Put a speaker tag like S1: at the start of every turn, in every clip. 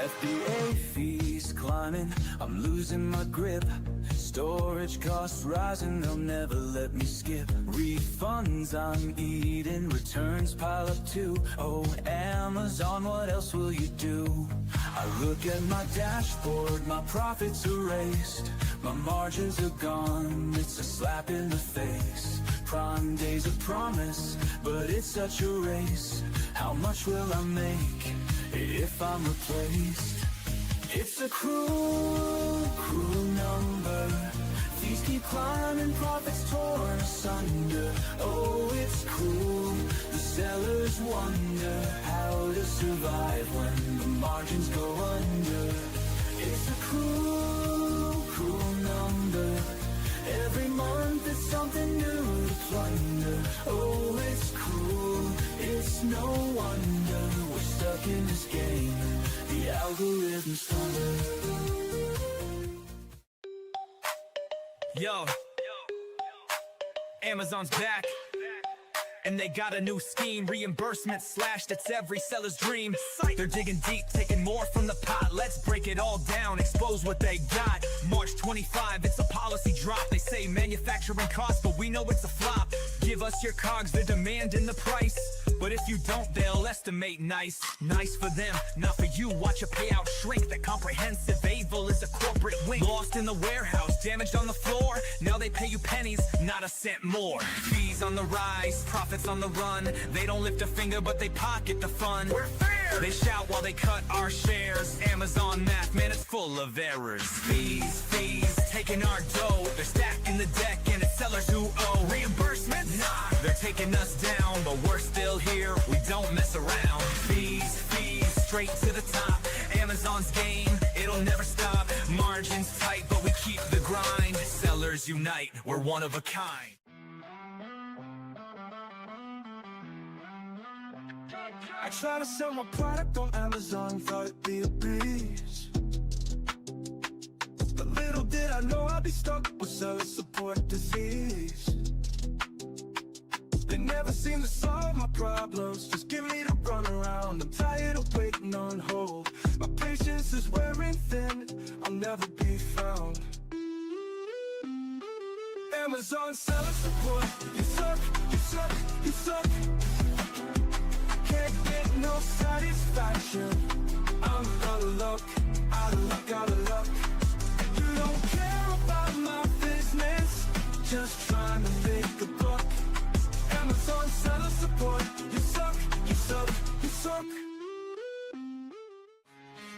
S1: FBA fees climbing, I'm losing my grip. Storage costs rising, they'll never let me skip. Refunds I'm eating, returns pile up too. Oh, Amazon, what else will you do? I look at my dashboard, my profits erased. My margins are gone, it's a slap in the face. Prime Day's a promise, but it's such a race. How much will I make if I'm replaced? It's a cruel, cruel number. Fees keep climbing, profits torn asunder. Oh, it's cruel. The sellers wonder how to survive when the margins go under. It's a cruel, cruel number. Every month it's something new to plunder. Oh, it's cruel. It's no wonder we're stuck in this game. The algorithm's thunder.
S2: Yo, Amazon's back, and they got a new scheme. Reimbursement slashed, it's every seller's dream. They're digging deep, taking more from the pot. Let's break it all down, expose what they got. March 25, it's a policy drop. They say manufacturing costs, but we know it's a flop. Give us your cogs, they're demanding the price. But if you don't, they'll estimate nice. Nice for them, not for you. Watch a payout shrink. That comprehensive evil is a corporate wing. Lost in the warehouse, damaged on the floor. Now they pay you pennies, not a cent more. Fees on the rise, profits on the run. They don't lift a finger, but they pocket the fun. We're fair! They shout while they cut our shares. Amazon math, man, it's full of errors. Fees, taking our dough. They're stacking the deck, and it's sellers who owe. Reimbursement? Nah, they're taking us down, but we're still here, we don't mess around. Fees, straight to the top. Amazon's game, it'll never stop. Margins tight, but we keep the grind. Sellers unite, we're one of a kind.
S1: I try to sell my product on Amazon, thought it'd be a breeze. But little did I know I'd be stuck with seller support disease. They never seem to solve my problems, just give me the runaround. I'm tired of waiting on hold. My patience is wearing thin, I'll never be found. Amazon seller support, you suck, you suck, you suck. Can't get no satisfaction. I'm out of luck, out of luck, out of luck. You don't care about my business, just trying to make a buck. Amazon seller support, you suck, you suck, you suck.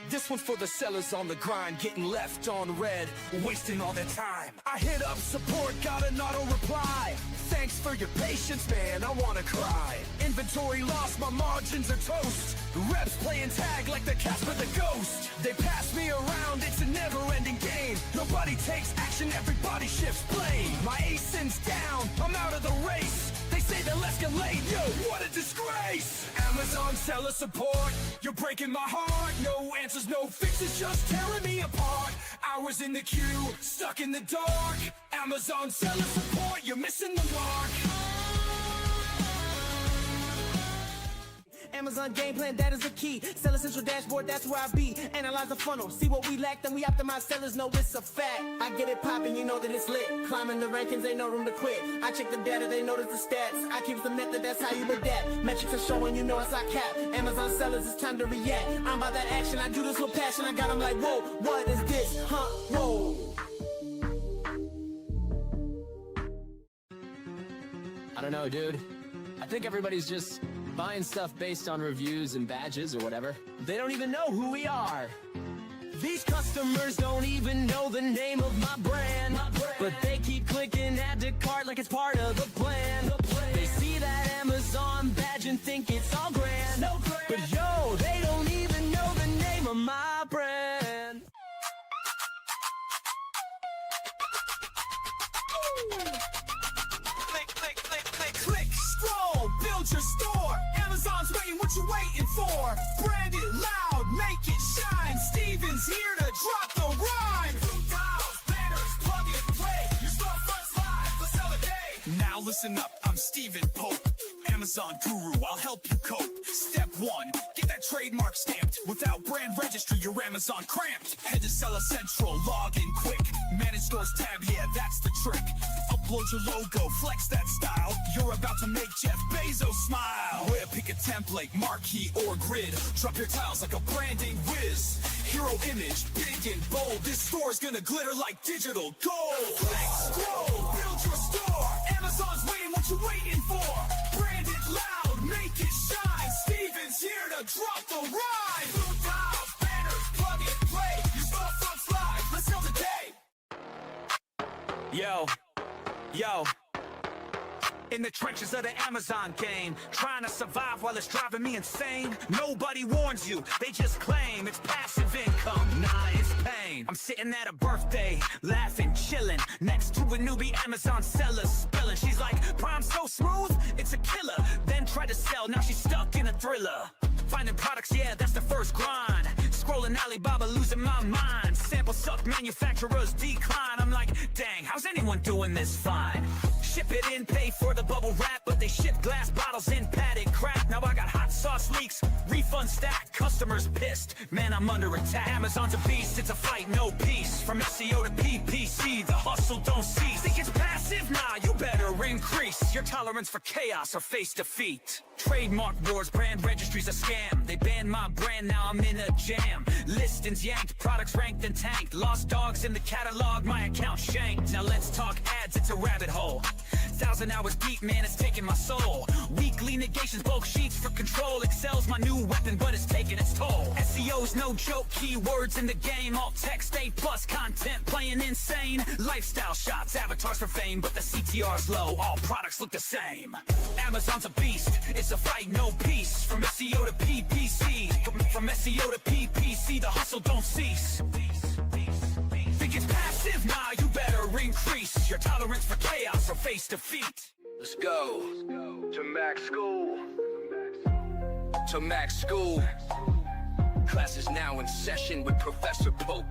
S2: This one's for the sellers on the grind, getting left on red, wasting all their time. I hit up support, got an auto reply. Thanks for your patience, man, I wanna cry. Inventory lost, my margins are toast. Reps playing tag like the Casper the Ghost. They pass me around, it's a never-ending game. Nobody takes action, everybody shifts blame. My ASIN's down, I'm out of the race. They say they'll escalate, yo, what a disgrace. Amazon seller support, you're breaking my heart. No answers, no fixes, just tearing me apart. Hours in the queue, stuck in the dark. Amazon seller support, you're missing the mark.
S3: Amazon game plan, that is the key. Seller central dashboard, that's where I be. Analyze the funnel, see what we lack, then we optimize. Sellers know it's a fact. I get it poppin', you know that it's lit. Climbing the rankings, ain't no room to quit. I check the data, they notice the stats. I keep the method, that's how you adapt. Metrics are showing, you know it's our cap. Amazon sellers, it's time to react. I'm about that action, I do this with passion. I got them like, whoa, what is this? Huh, whoa.
S4: I don't know, dude. I think everybody's just buying stuff based on reviews and badges or whatever. They don't even know who we are. These customers don't even know the name of my brand. But they keep clicking add to cart like it's part of the plan. They see that Amazon badge and think it's all grand. But yo, they don't even know the name of my brand.
S2: Click, scroll, build your store. Amazon's waiting, what you waiting for? Brand it loud, make it shine. Steven's here to drop the rhyme. Tiles, banners, plug and play. Your storefront's live, let's sell a day. Now listen up, I'm Steven Pope. Amazon guru, I'll help you cope. Step 1, get that trademark stamped. Without brand registry, your Amazon cramped. Head to Seller Central, log in quick. Manage stores tab, yeah, that's the trick. Upload your logo, flex that style. You're about to make Jeff Bezos smile. Where pick a template, marquee or grid. Drop your tiles like a branding whiz. Hero image, big and bold. This store's gonna glitter like digital gold. Flex, grow, build your store. Amazon's waiting, what you waiting for? Brand it loud, make it shine. Steven's here to drop the rhyme. Blue tiles, banners, plug and play. Your storefront's live, let's sell today. Yo. In the trenches of the Amazon game, trying to survive while it's driving me insane. Nobody warns you, they just claim it's passive income. Nah, it's pain. I'm sitting at a birthday, laughing, chilling, next to a newbie Amazon seller spilling. She's like, Prime so smooth, it's a killer. Then tried to sell, now she's stuck in a thriller. Finding products, yeah, that's the first grind. Scrolling Alibaba, losing my mind. Sample suck, manufacturers decline. I'm like, dang, how's anyone doing this fine? Ship it in, pay for the bubble wrap, but they ship glass bottles in padded crap. Now I got hot sauce leaks, refund stacked, customers pissed. Man, I'm under attack. Amazon's a beast, it's a fight, no peace. From SEO to PPC, the hustle don't cease. Think it's passive? Nah, you better increase your tolerance for chaos or face defeat. Trademark wars, brand registry's a scam. They banned my brand, now I'm in a jam. Listings yanked, products ranked and tanked. Lost dogs in the catalog, my account shanked. Now let's talk ads, it's a rabbit hole. 1,000 hours deep, man, it's taking my soul. Weekly negations, bulk sheets for control. Excel's my new weapon, but it's taking its toll. SEO's no joke, keywords in the game. Alt text, A+ content, playing insane. Lifestyle shots, avatars for fame, but the CTR's low, all products look the same. Amazon's a beast, it's a fight, no peace. From SEO to PPC, from SEO to PPC, the hustle don't cease. Think it's passive? Nah, you better increase your tolerance for chaos or face defeat.
S5: Let's go to Mac School. To Mac School. Class is now in session with Professor Pope.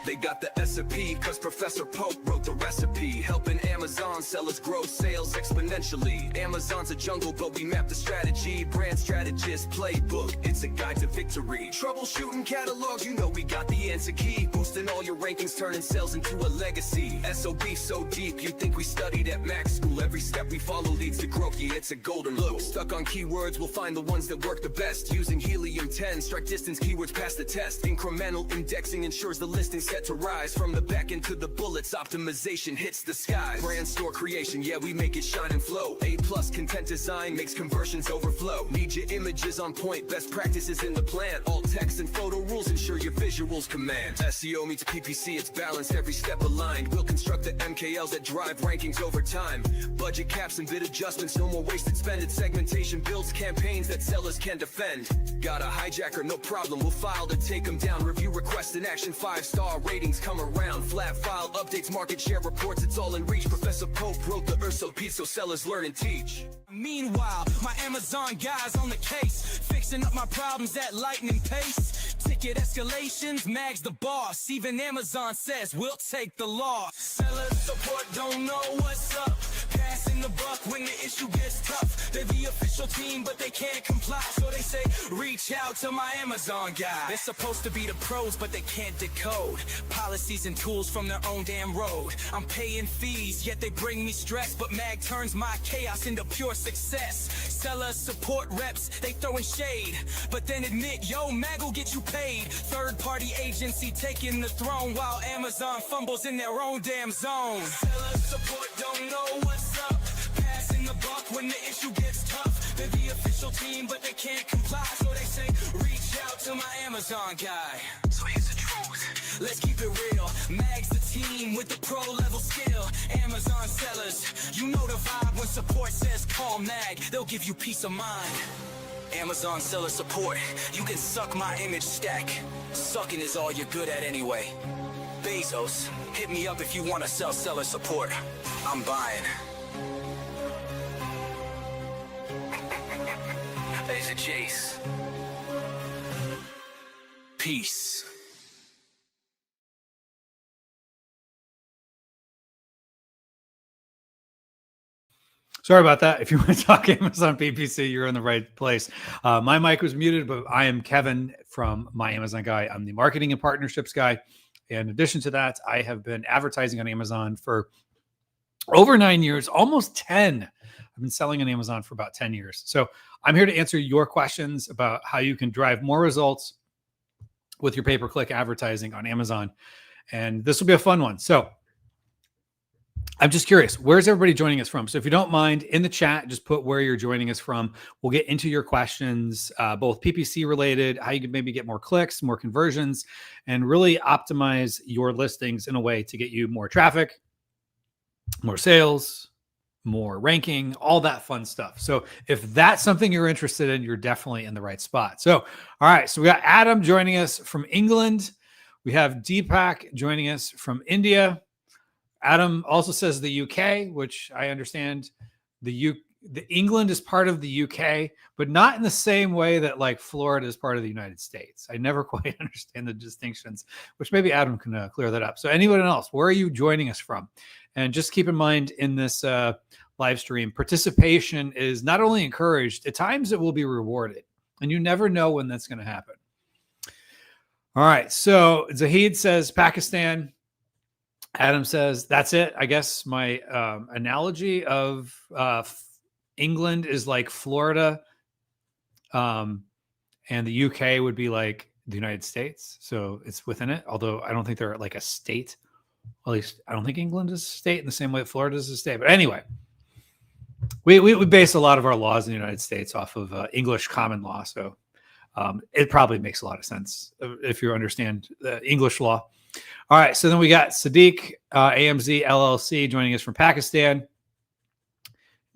S5: They got the SOP, cause Professor Pope wrote the recipe. Helping Amazon sellers grow sales exponentially. Amazon's a jungle, but we map the strategy. Brand strategist playbook, it's a guide to victory. Troubleshooting catalogs, you know we got the answer key. Boosting all your rankings, turning sales into a legacy. SOB so deep, you think we studied at Mac School. Every step we follow leads to growth, yeah, it's a golden rule. Stuck on keywords, we'll find the ones that work the best. Using Helium-10, strike distance keywords pass the test. Incremental indexing ensures the listing set to rise. From the back end to the bullets, optimization hits the skies. Brand store creation, yeah, we make it shine and flow. A+ content design makes conversions overflow. Need your images on point, best practices in the plan. All text and photo rules ensure your visuals command. SEO meets PPC, it's balanced, every step aligned. We'll construct the MKLs that drive rankings over time. Budget caps and bid adjustments, no more wasted spending. Segmentation builds campaigns that sellers can defend. Got a hijacker, no problem, we'll file to take them down. Review requests in action, 5-star ratings come around. Flat file updates, market share reports, it's all in reach. Professor Pope wrote the SOP so sellers learn and teach.
S2: Meanwhile, my Amazon guys on the case, fixing up my problems at lightning pace. Ticket escalations, Mag's the boss. Even Amazon says we'll take the loss. Seller support don't know what's up. Passing the buck when the issue gets tough. They're the official team, but they can't comply. So they say, reach out to my Amazon guy. They're supposed to be the pros, but they can't decode policies and tools from their own damn road. I'm paying fees, yet they bring me stress. But Mag turns my chaos into pure success. Seller support reps, they throwing shade, but then admit, yo, Mag will get you paid. Third-party agency taking the throne while Amazon fumbles in their own damn zone. Seller support don't know what's up. Passing the buck when the issue gets tough. They're the official team, but they can't comply. So they say, reach out to my Amazon guy. So here's the truth, let's keep it real. Mag's the team with the pro-level skill. Amazon sellers, you know the vibe when support says call Mag. They'll give you peace of mind. Amazon seller support, you can suck my image stack. Sucking is all you're good at anyway. Bezos, hit me up if you want to sell seller support. I'm buying. There's a Jace. Peace.
S6: Sorry about that. If you want to talk Amazon PPC, you're in the right place. My mic was muted, but I am Kevin from My Amazon Guy. I'm the marketing and partnerships guy. In addition to that, I have been advertising on Amazon for over 9 years, almost 10. I've been selling on Amazon for about 10 years. So I'm here to answer your questions about how you can drive more results with your pay-per-click advertising on Amazon. And this will be a fun one. So I'm just curious, where's everybody joining us from? So if you don't mind, in the chat, just put where you're joining us from. We'll get into your questions, both PPC related, how you can maybe get more clicks, more conversions, and really optimize your listings in a way to get you more traffic, more sales, more ranking, all that fun stuff. So if that's something you're interested in, you're definitely in the right spot. So, all right. So we got Adam joining us from England. We have Deepak joining us from India. Adam also says the UK, which I understand the England is part of the UK, but not in the same way that like Florida is part of the United States. I never quite understand the distinctions, which maybe Adam can clear that up. So anyone else, where are you joining us from? And just keep in mind in this live stream, participation is not only encouraged, at times it will be rewarded. And you never know when that's going to happen. All right. So Zahid says Pakistan. Adam says, that's it. I guess my analogy of England is like Florida, and the UK would be like the United States. So it's within it, although I don't think they're like a state. At least I don't think England is a state in the same way that Florida is a state. But anyway, we base a lot of our laws in the United States off of English common law. So it probably makes a lot of sense if you understand the English law. All right, so then we got Sadiq, AMZ LLC, joining us from Pakistan.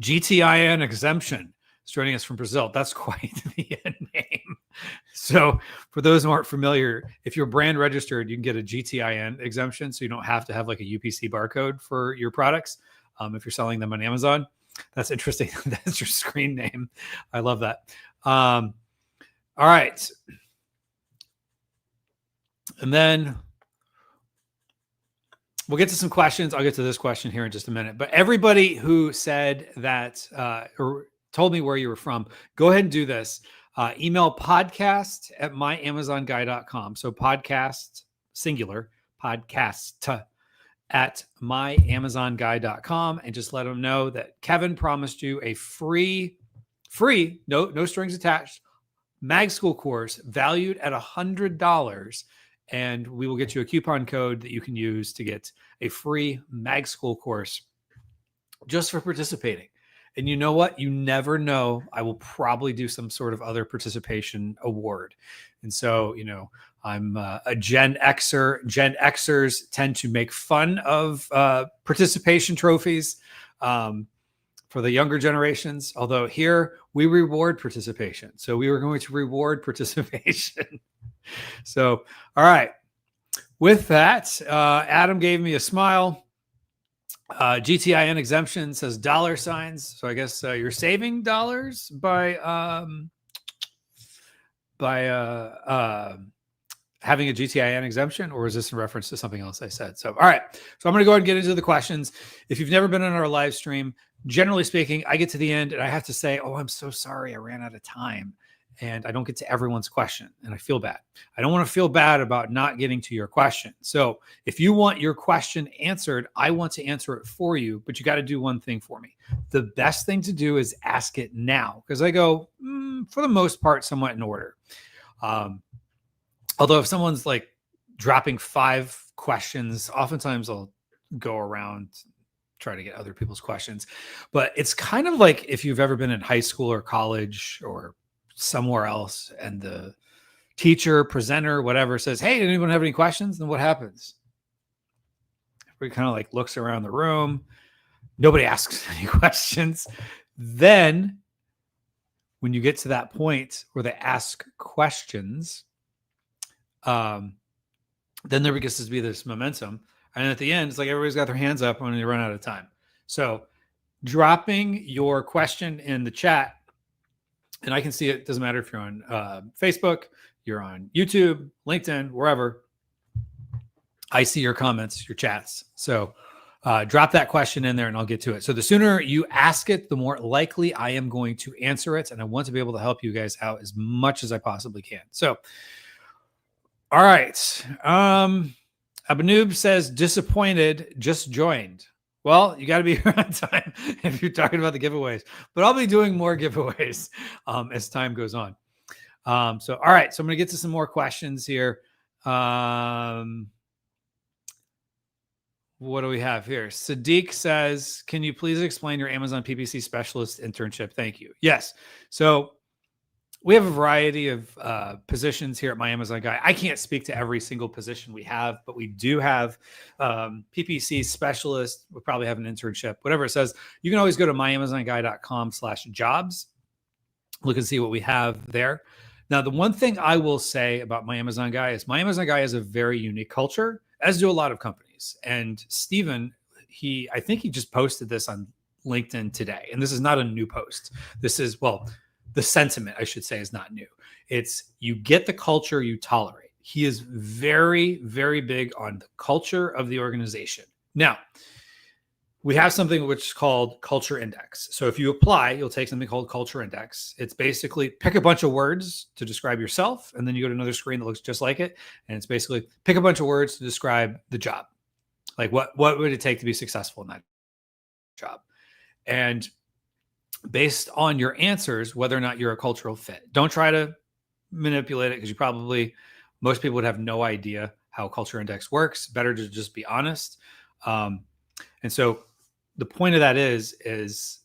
S6: GTIN Exemption is joining us from Brazil. That's quite the name. So for those who aren't familiar, if you're brand registered, you can get a GTIN exemption, so you don't have to have like a UPC barcode for your products if you're selling them on Amazon. That's interesting. That's your screen name. I love that. All right. And then we'll get to some questions. I'll get to this question here in just a minute. But everybody who said that or told me where you were from, go ahead and do this. Email podcast@myamazonguy.com. So podcast, singular, podcast at myamazonguy.com. And just let them know that Kevin promised you a free, no strings attached, mag school course valued at $100. And we will get you a coupon code that you can use to get a free mag school course just for participating. And you know what? You never know. I will probably do some sort of other participation award. And so, I'm a Gen Xer. Gen Xers tend to make fun of participation trophies for the younger generations. Although here we reward participation. So we were going to reward participation. So, all right. With that, Adam gave me a smile. GTIN exemption says $signs. So I guess you're saving dollars by having a GTIN exemption, or is this in reference to something else I said? So, all right. So I'm going to go ahead and get into the questions. If you've never been on our live stream, generally speaking, I get to the end and I have to say, oh, I'm so sorry. I ran out of time. And I don't get to everyone's question, and I feel bad. I don't want to feel bad about not getting to your question. So if you want your question answered, I want to answer it for you, but you got to do one thing for me. The best thing to do is ask it now, because I go, for the most part, somewhat in order. Although if someone's like dropping 5 questions, oftentimes I'll go around, try to get other people's questions. But it's kind of like if you've ever been in high school or college or somewhere else, and the teacher, presenter, whatever says, hey, did anyone have any questions? Then what happens? Everybody kind of like looks around the room. Nobody asks any questions. Then when you get to that point where they ask questions, then there begins to be this momentum. And at the end, it's like everybody's got their hands up when they run out of time. So dropping your question in the chat, and I can see it. Doesn't matter if you're on Facebook, you're on YouTube, LinkedIn, wherever. I see your comments, your chats. So drop that question in there and I'll get to it. So the sooner you ask it, the more likely I am going to answer it. And I want to be able to help you guys out as much as I possibly can. So, all right. Abanoob says, disappointed, just joined. Well, you got to be here on time if you're talking about the giveaways, but I'll be doing more giveaways as time goes on. So, all right. So I'm going to get to some more questions here. What do we have here? Sadiq says, can you please explain your Amazon PPC specialist internship? Thank you. Yes. So we have a variety of positions here at My Amazon Guy. I can't speak to every single position we have, but we do have PPC specialist. We'll probably have an internship, whatever it says. You can always go to myamazonguy.com/jobs. Look and see what we have there. Now, the one thing I will say about My Amazon Guy is My Amazon Guy is a very unique culture, as do a lot of companies. And Steven, I think he just posted this on LinkedIn today. And this is not a new post. This is, well, the sentiment, I should say, is not new. It's you get the culture you tolerate. He is very, very big on the culture of the organization. Now, we have something which is called Culture Index. So if you apply, you'll take something called Culture Index. It's basically pick a bunch of words to describe yourself, and then you go to another screen that looks just like it. And it's basically pick a bunch of words to describe the job. Like what would it take to be successful in that job? And based on your answers, whether or not you're a cultural fit. Don't try to manipulate it because most people would have no idea how Culture Index works. Better to just be honest. And so the point of that is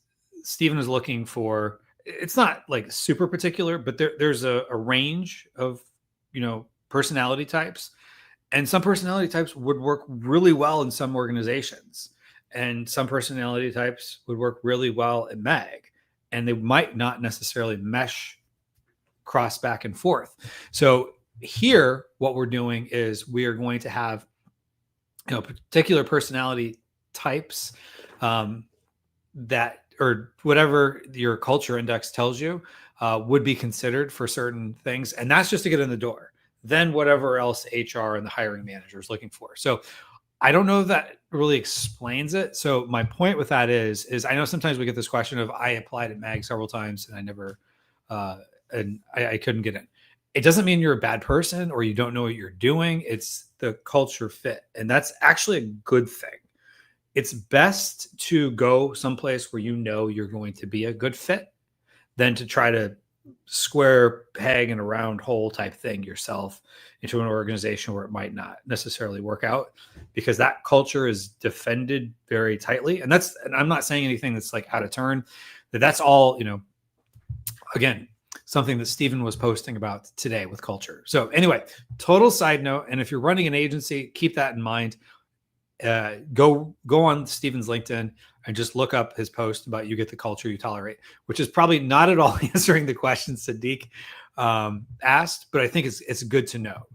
S6: Stephen is looking for, it's not like super particular, but there's a range of, personality types. And some personality types would work really well in some organizations. And some personality types would work really well at MAG. And they might not necessarily mesh cross back and forth. So here, what we're doing is we are going to have particular personality types that, or whatever your culture index tells you, would be considered for certain things. And that's just to get in the door. Then whatever else HR and the hiring manager is looking for. So I don't know if that really explains it. So my point with that is I know sometimes we get this question of I applied at MAG several times and I never, and I couldn't get in. It doesn't mean you're a bad person or you don't know what you're doing. It's the culture fit. And that's actually a good thing. It's best to go someplace where you're going to be a good fit than to try to square peg in a round hole type thing yourself into an organization where it might not necessarily work out, because that culture is defended very tightly. And I'm not saying anything that's like out of turn, that's all, again, something that Stephen was posting about today with culture. So anyway, total side note. And if you're running an agency, keep that in mind. Go on Stephen's LinkedIn and just look up his post about you get the culture you tolerate, which is probably not at all answering the question Sadiq asked, but I think it's good to know.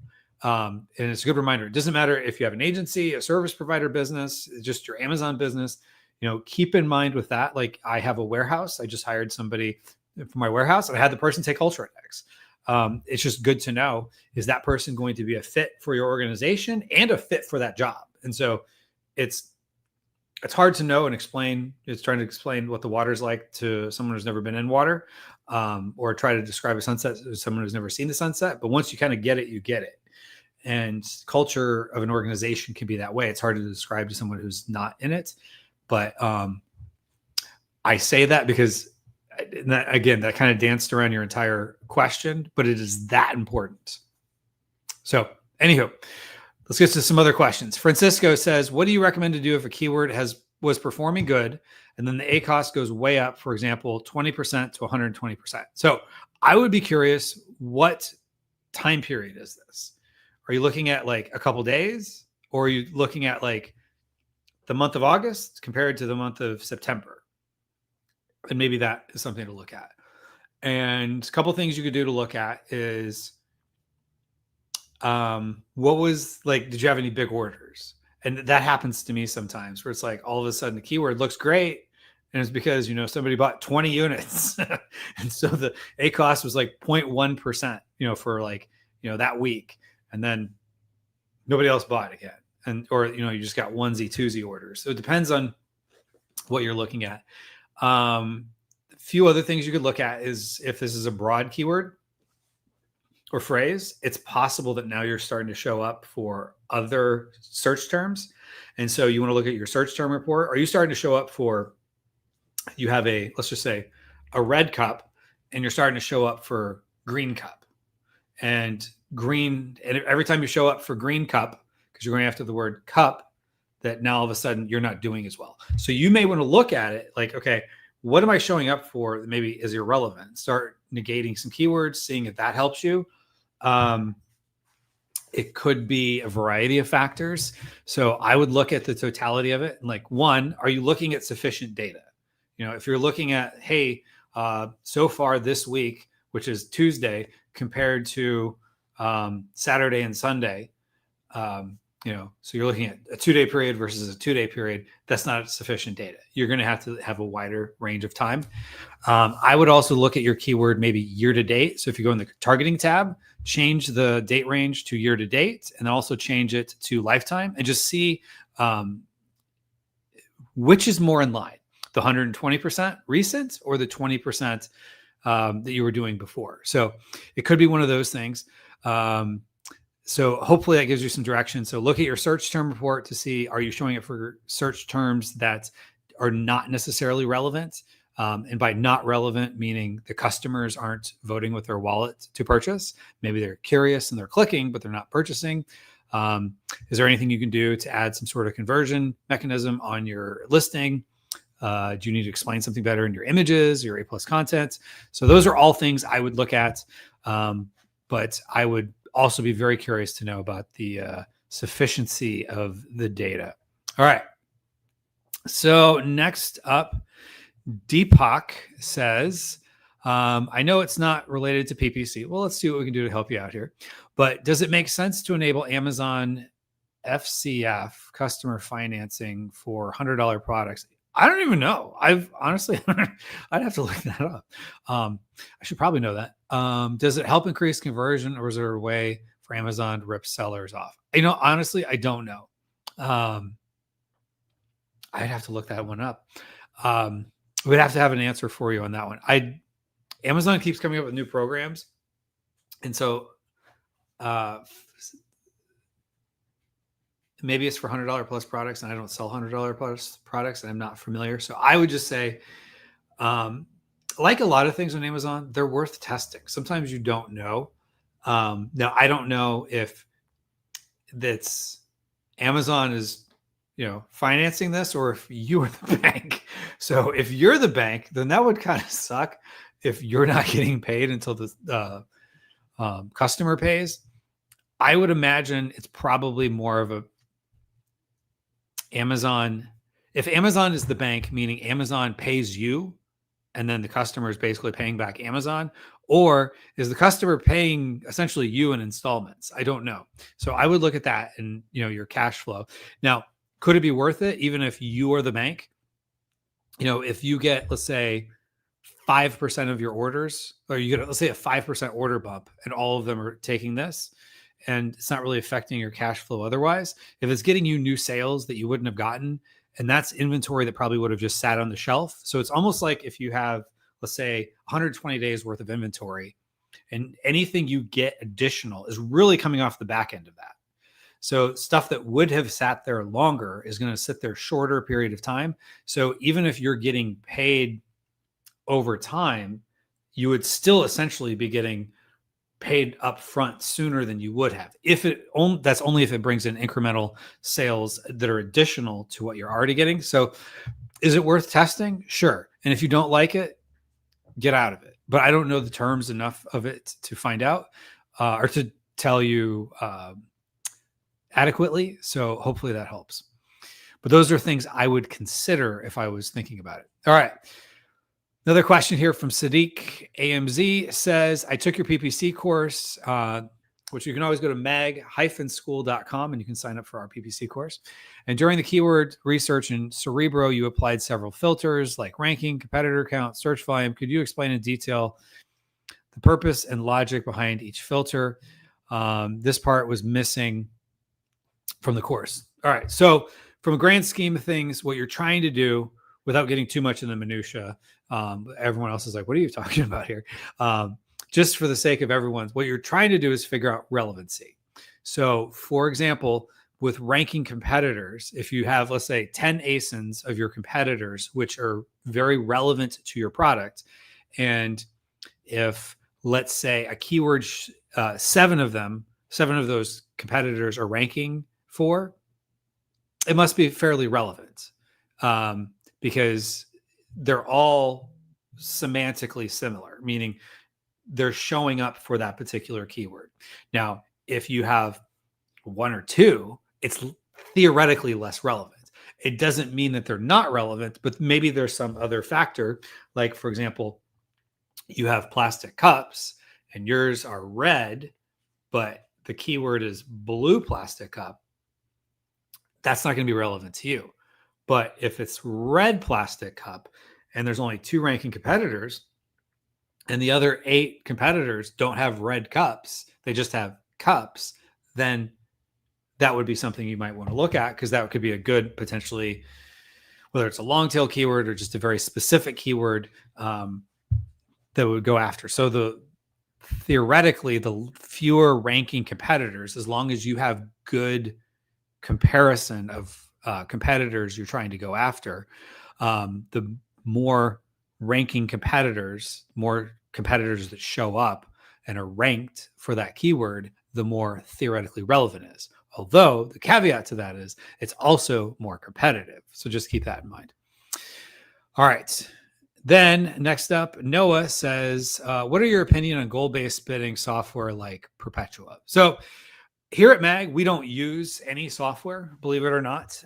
S6: And it's a good reminder. It doesn't matter if you have an agency, a service provider business, just your Amazon business, keep in mind with that. Like I have a warehouse. I just hired somebody for my warehouse and I had the person take Culture Index. It's just good to know, is that person going to be a fit for your organization and a fit for that job? And so it's hard to know and explain. It's trying to explain what the water's like to someone who's never been in water, or try to describe a sunset to someone who's never seen the sunset. But once you kind of get it, you get it. And culture of an organization can be that way. It's hard to describe to someone who's not in it. But I say that because, that kind of danced around your entire question, but it is that important. So anywho, let's get to some other questions. Francisco says, what do you recommend to do if a keyword was performing good and then the ACOS goes way up, for example, 20% to 120%? So I would be curious, what time period is this? Are you looking at like a couple days, or are you looking at like the month of August compared to the month of September? And maybe that is something to look at. And a couple things you could do to look at is, what was like, did you have any big orders? And that happens to me sometimes where it's like all of a sudden the keyword looks great. And it's because, somebody bought 20 units. And so the ACOS was like 0.1%, for like, that week. And then nobody else bought again. or you just got onesie, twosie orders. So it depends on what you're looking at. A few other things you could look at is if this is a broad keyword or phrase, it's possible that now you're starting to show up for other search terms. And so you want to look at your search term report. Are you starting to show up for, you have let's just say a red cup, and you're starting to show up for green cup and every time you show up for green cup, because you're going after the word cup, that now all of a sudden you're not doing as well. So you may want to look at it like, okay, what am I showing up for that maybe is irrelevant? Start negating some keywords, seeing if that helps you. It could be a variety of factors. So I would look at the totality of it. And like, one, are you looking at sufficient data? If you're looking at, hey, so far this week, which is Tuesday, compared to Saturday and Sunday, so you're looking at a 2-day period versus a 2-day period. That's not sufficient data. You're going to have a wider range of time. I would also look at your keyword maybe year to date. So if you go in the targeting tab, change the date range to year to date, and also change it to lifetime, and just see which is more in line, the 120% recent or the 20% that you were doing before. So it could be one of those things. So hopefully that gives you some direction. So look at your search term report to see, are you showing it for search terms that are not necessarily relevant? And by not relevant, meaning the customers aren't voting with their wallet to purchase. Maybe they're curious and they're clicking, but they're not purchasing. Is there anything you can do to add some sort of conversion mechanism on your listing? Do you need to explain something better in your images, your A+ content? So those are all things I would look at. But I would also be very curious to know about the sufficiency of the data. All right. So next up, Deepak says, I know it's not related to PPC. Well, let's see what we can do to help you out here. But does it make sense to enable Amazon FCF, customer financing, for $100 products? I don't even know. I'd have to look that up. I should probably know that. Does it help increase conversion, or is there a way for Amazon to rip sellers off? Honestly, I don't know. I'd have to look that one up. We'd have to have an answer for you on that one. Amazon keeps coming up with new programs. And so maybe it's for $100 plus products, and I don't sell $100 plus products, and I'm not familiar. So I would just say, like a lot of things on Amazon, they're worth testing. Sometimes you don't know. Now, I don't know if that's Amazon is, financing this, or if you are the bank. So if you're the bank, then that would kind of suck if you're not getting paid until the customer pays. I would imagine it's probably more of a Amazon. If Amazon is the bank, meaning Amazon pays you, and then the customer is basically paying back Amazon, or is the customer paying essentially you in installments? I don't know. So I would look at that and, your cash flow. Now, could it be worth it even if you are the bank? If you get, let's say, 5% of your orders, or you get, let's say, a 5% order bump, and all of them are taking this, and it's not really affecting your cash flow otherwise. If it's getting you new sales that you wouldn't have gotten, and that's inventory that probably would have just sat on the shelf. So it's almost like if you have, let's say, 120 days worth of inventory, and anything you get additional is really coming off the back end of that. So stuff that would have sat there longer is going to sit there shorter period of time. So even if you're getting paid over time, you would still essentially be getting paid up front sooner than you would have. That's only if it brings in incremental sales that are additional to what you're already getting. So is it worth testing? Sure. And if you don't like it, get out of it. But I don't know the terms enough of it to find out or to tell you adequately. So hopefully that helps. But those are things I would consider if I was thinking about it. All right. Another question here from Sadiq AMZ says, I took your PPC course, which you can always go to mag-school.com and you can sign up for our PPC course. And during the keyword research in Cerebro, you applied several filters like ranking, competitor count, search volume. Could you explain in detail the purpose and logic behind each filter? This part was missing from the course. All right. So from a grand scheme of things, what you're trying to do without getting too much in the minutia, everyone else is like, what are you talking about here? Just for the sake of everyone, what you're trying to do is figure out relevancy. So for example, with ranking competitors, if you have, let's say 10 ASINs of your competitors, which are very relevant to your product, and if let's say a keyword, seven of those competitors are ranking for, it must be fairly relevant, because they're all semantically similar, meaning they're showing up for that particular keyword. Now, if you have one or two, it's theoretically less relevant. It doesn't mean that they're not relevant, but maybe there's some other factor. Like, for example, you have plastic cups and yours are red, but the keyword is blue plastic cup. That's not going to be relevant to you. But if it's red plastic cup and there's only 2 ranking competitors and the other 8 competitors don't have red cups, they just have cups, then that would be something you might want to look at, because that could be a good, potentially, whether it's a long tail keyword or just a very specific keyword, that would go after. So theoretically, the fewer ranking competitors, as long as you have good comparison of competitors you're trying to go after, the more ranking competitors, more competitors that show up and are ranked for that keyword, the more theoretically relevant it is. Although the caveat to that is it's also more competitive. So just keep that in mind. All right. Then next up, Noah says, what are your opinion on goal-based bidding software like Perpetua? So here at MAG, we don't use any software, believe it or not.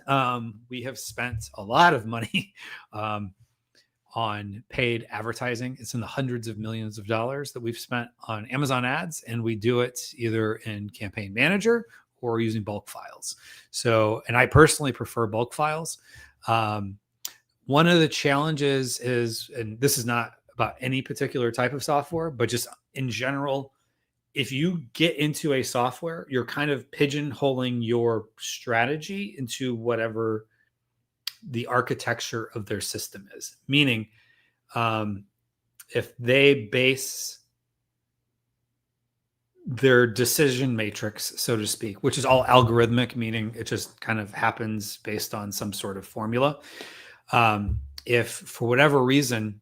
S6: We have spent a lot of money on paid advertising. It's in the hundreds of millions of dollars that we've spent on Amazon ads, and we do it either in Campaign Manager or using bulk files. So, and I personally prefer bulk files. One of the challenges is, and this is not about any particular type of software, but just in general, if you get into a software, you're kind of pigeonholing your strategy into whatever the architecture of their system is. Meaning, if they base their decision matrix, so to speak, which is all algorithmic, meaning it just kind of happens based on some sort of formula. If for whatever reason,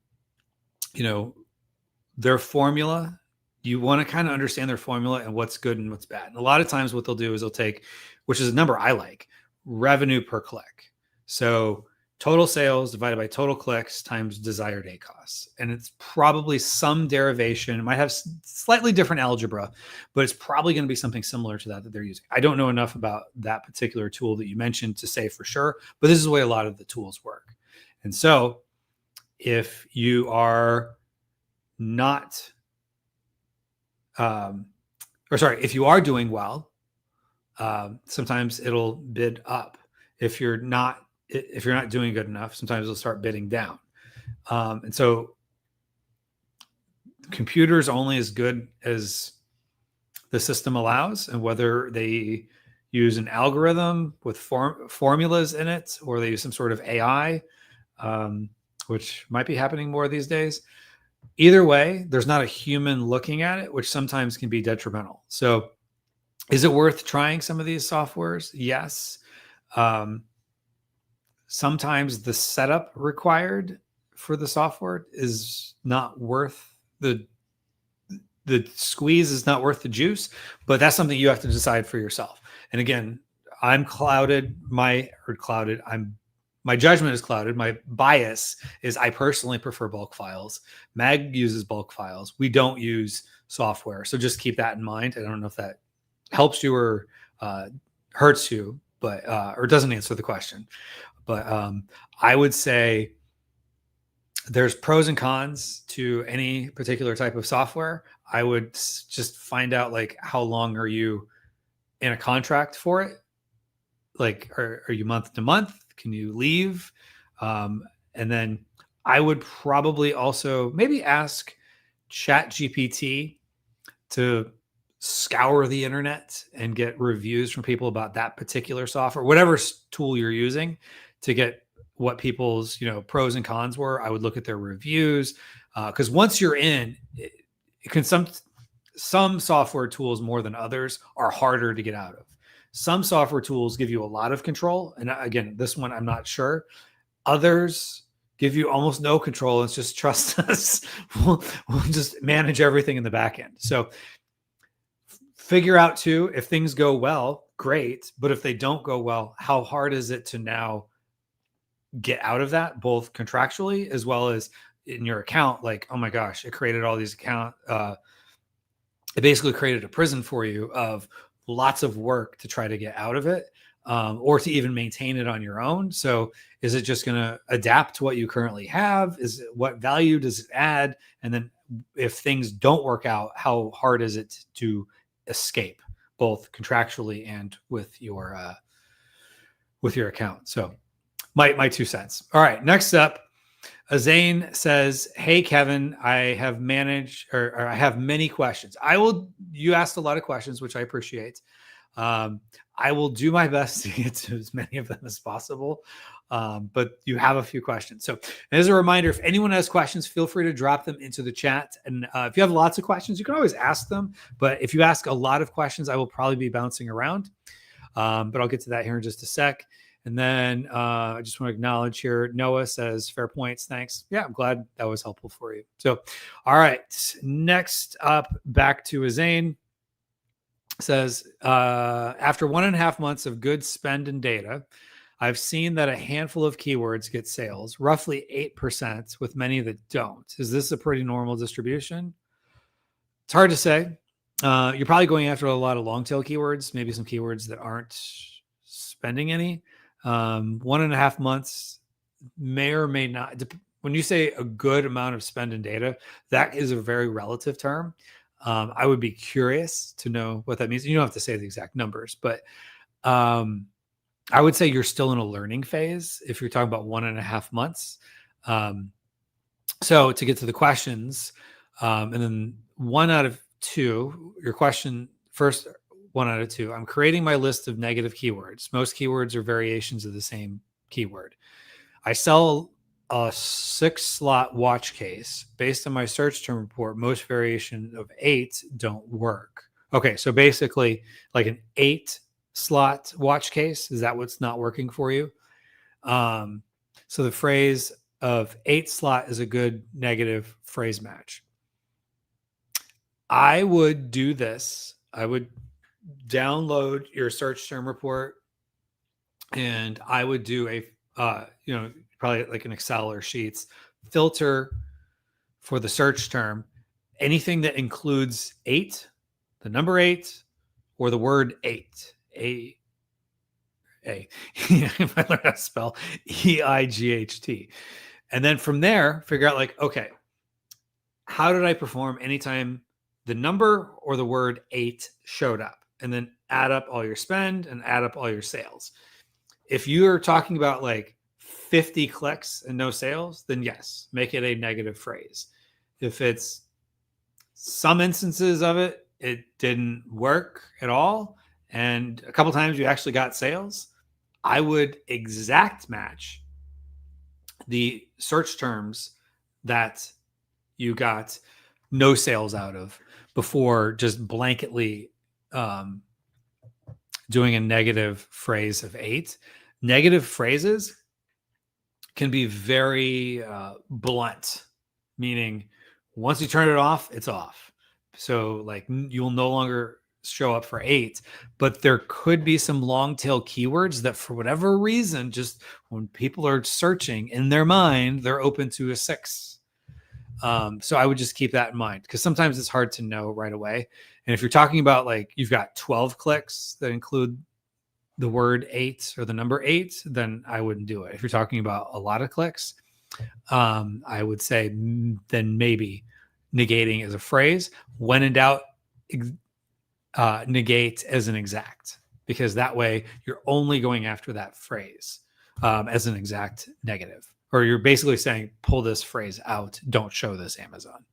S6: their formula, you want to kind of understand their formula and what's good and what's bad. And a lot of times what they'll do is they'll take, which is a number I like, revenue per click. So total sales divided by total clicks times desired ACOS. And it's probably some derivation. It might have slightly different algebra, but it's probably going to be something similar to that they're using. I don't know enough about that particular tool that you mentioned to say for sure, but this is the way a lot of the tools work. And so if you are not, if you are doing well, sometimes it'll bid up. If you're not doing good enough, sometimes it'll start bidding down. And so computers only as good as the system allows, and whether they use an algorithm with formulas in it, or they use some sort of AI, which might be happening more these days. Either way, there's not a human looking at it, which sometimes can be detrimental. So is it worth trying some of these softwares? Yes. Sometimes the setup required for the software is not worth the squeeze, is not worth the juice, but that's something you have to decide for yourself. And again, my judgment is clouded. My bias is I personally prefer bulk files. MAG uses bulk files. We don't use software. So just keep that in mind. I don't know if that helps you or hurts you, but or doesn't answer the question. But I would say there's pros and cons to any particular type of software. I would just find out, like, how long are you in a contract for it? Like, are you month to month? Can you leave? And then I would probably also maybe ask ChatGPT to scour the internet and get reviews from people about that particular software, whatever tool you're using, to get what people's, pros and cons were. I would look at their reviews, because once you're in, it can some software tools more than others are harder to get out of. Some software tools give you a lot of control, and again, this one I'm not sure. Others give you almost no control. It's just trust us. We'll just manage everything in the back end. So figure out too, if things go well, great. But if they don't go well, how hard is it to now get out of that, both contractually as well as in your account? Like, oh my gosh, it created all these it basically created a prison for you of lots of work to try to get out of it, or to even maintain it on your own. So is it just going to adapt to what you currently have? What value does it add? And then if things don't work out, how hard is it to escape, both contractually and with your account? So my 2 cents. All right, next up, Azane says, "Hey Kevin, I have I have many questions. You asked a lot of questions, which I appreciate. I will do my best to get to as many of them as possible. But you have a few questions. So as a reminder, if anyone has questions, feel free to drop them into the chat. And if you have lots of questions, you can always ask them. But if you ask a lot of questions, I will probably be bouncing around. But I'll get to that here in just a sec. And then I just want to acknowledge here, Noah says, fair points, thanks. Yeah, I'm glad that was helpful for you. So, all right, next up, back to Azane. Says, after 1.5 months of good spend and data, I've seen that a handful of keywords get sales, roughly 8%, with many that don't. Is this a pretty normal distribution? It's hard to say. You're probably going after a lot of long tail keywords, maybe some keywords that aren't spending any. 1.5 months may or may not. When you say a good amount of spend and data, that is a very relative term. I would be curious to know what that means. You don't have to say the exact numbers, but I would say you're still in a learning phase if you're talking about 1.5 months. So to get to the questions, and then 1 out of 2, your question first, 1 out of 2. I'm creating my list of negative keywords. Most keywords are variations of the same keyword. I sell a 6-slot watch case. Based on my search term report, most variation of 8 don't work. Okay, so basically like an 8-slot watch case, is that what's not working for you? So the phrase of 8-slot is a good negative phrase match. I would do this. I would download your search term report, and I would do a probably like an Excel or Sheets filter for the search term. Anything that includes 8, the number 8, or the word 8, if I learn how to spell EIGHT, and then from there figure out like, okay, how did I perform anytime the number or the word 8 showed up? And then add up all your spend and add up all your sales. If you're talking about like 50 clicks and no sales, then yes, make it a negative phrase. If it's some instances of it, it didn't work at all, and a couple times you actually got sales, I would exact match the search terms that you got no sales out of before just blanketly doing a negative phrase of 8. Negative phrases can be very blunt, meaning once you turn it off, it's off. So like you'll no longer show up for 8, but there could be some long tail keywords that for whatever reason, just when people are searching in their mind, they're open to a 6. So I would just keep that in mind, because sometimes it's hard to know right away. And if you're talking about like you've got 12 clicks that include the word 8 or the number 8, then I wouldn't do it. If you're talking about a lot of clicks, I would say then maybe negating as a phrase. When in doubt, negate as an exact, because that way you're only going after that phrase as an exact negative. Or you're basically saying, pull this phrase out. Don't show this, Amazon.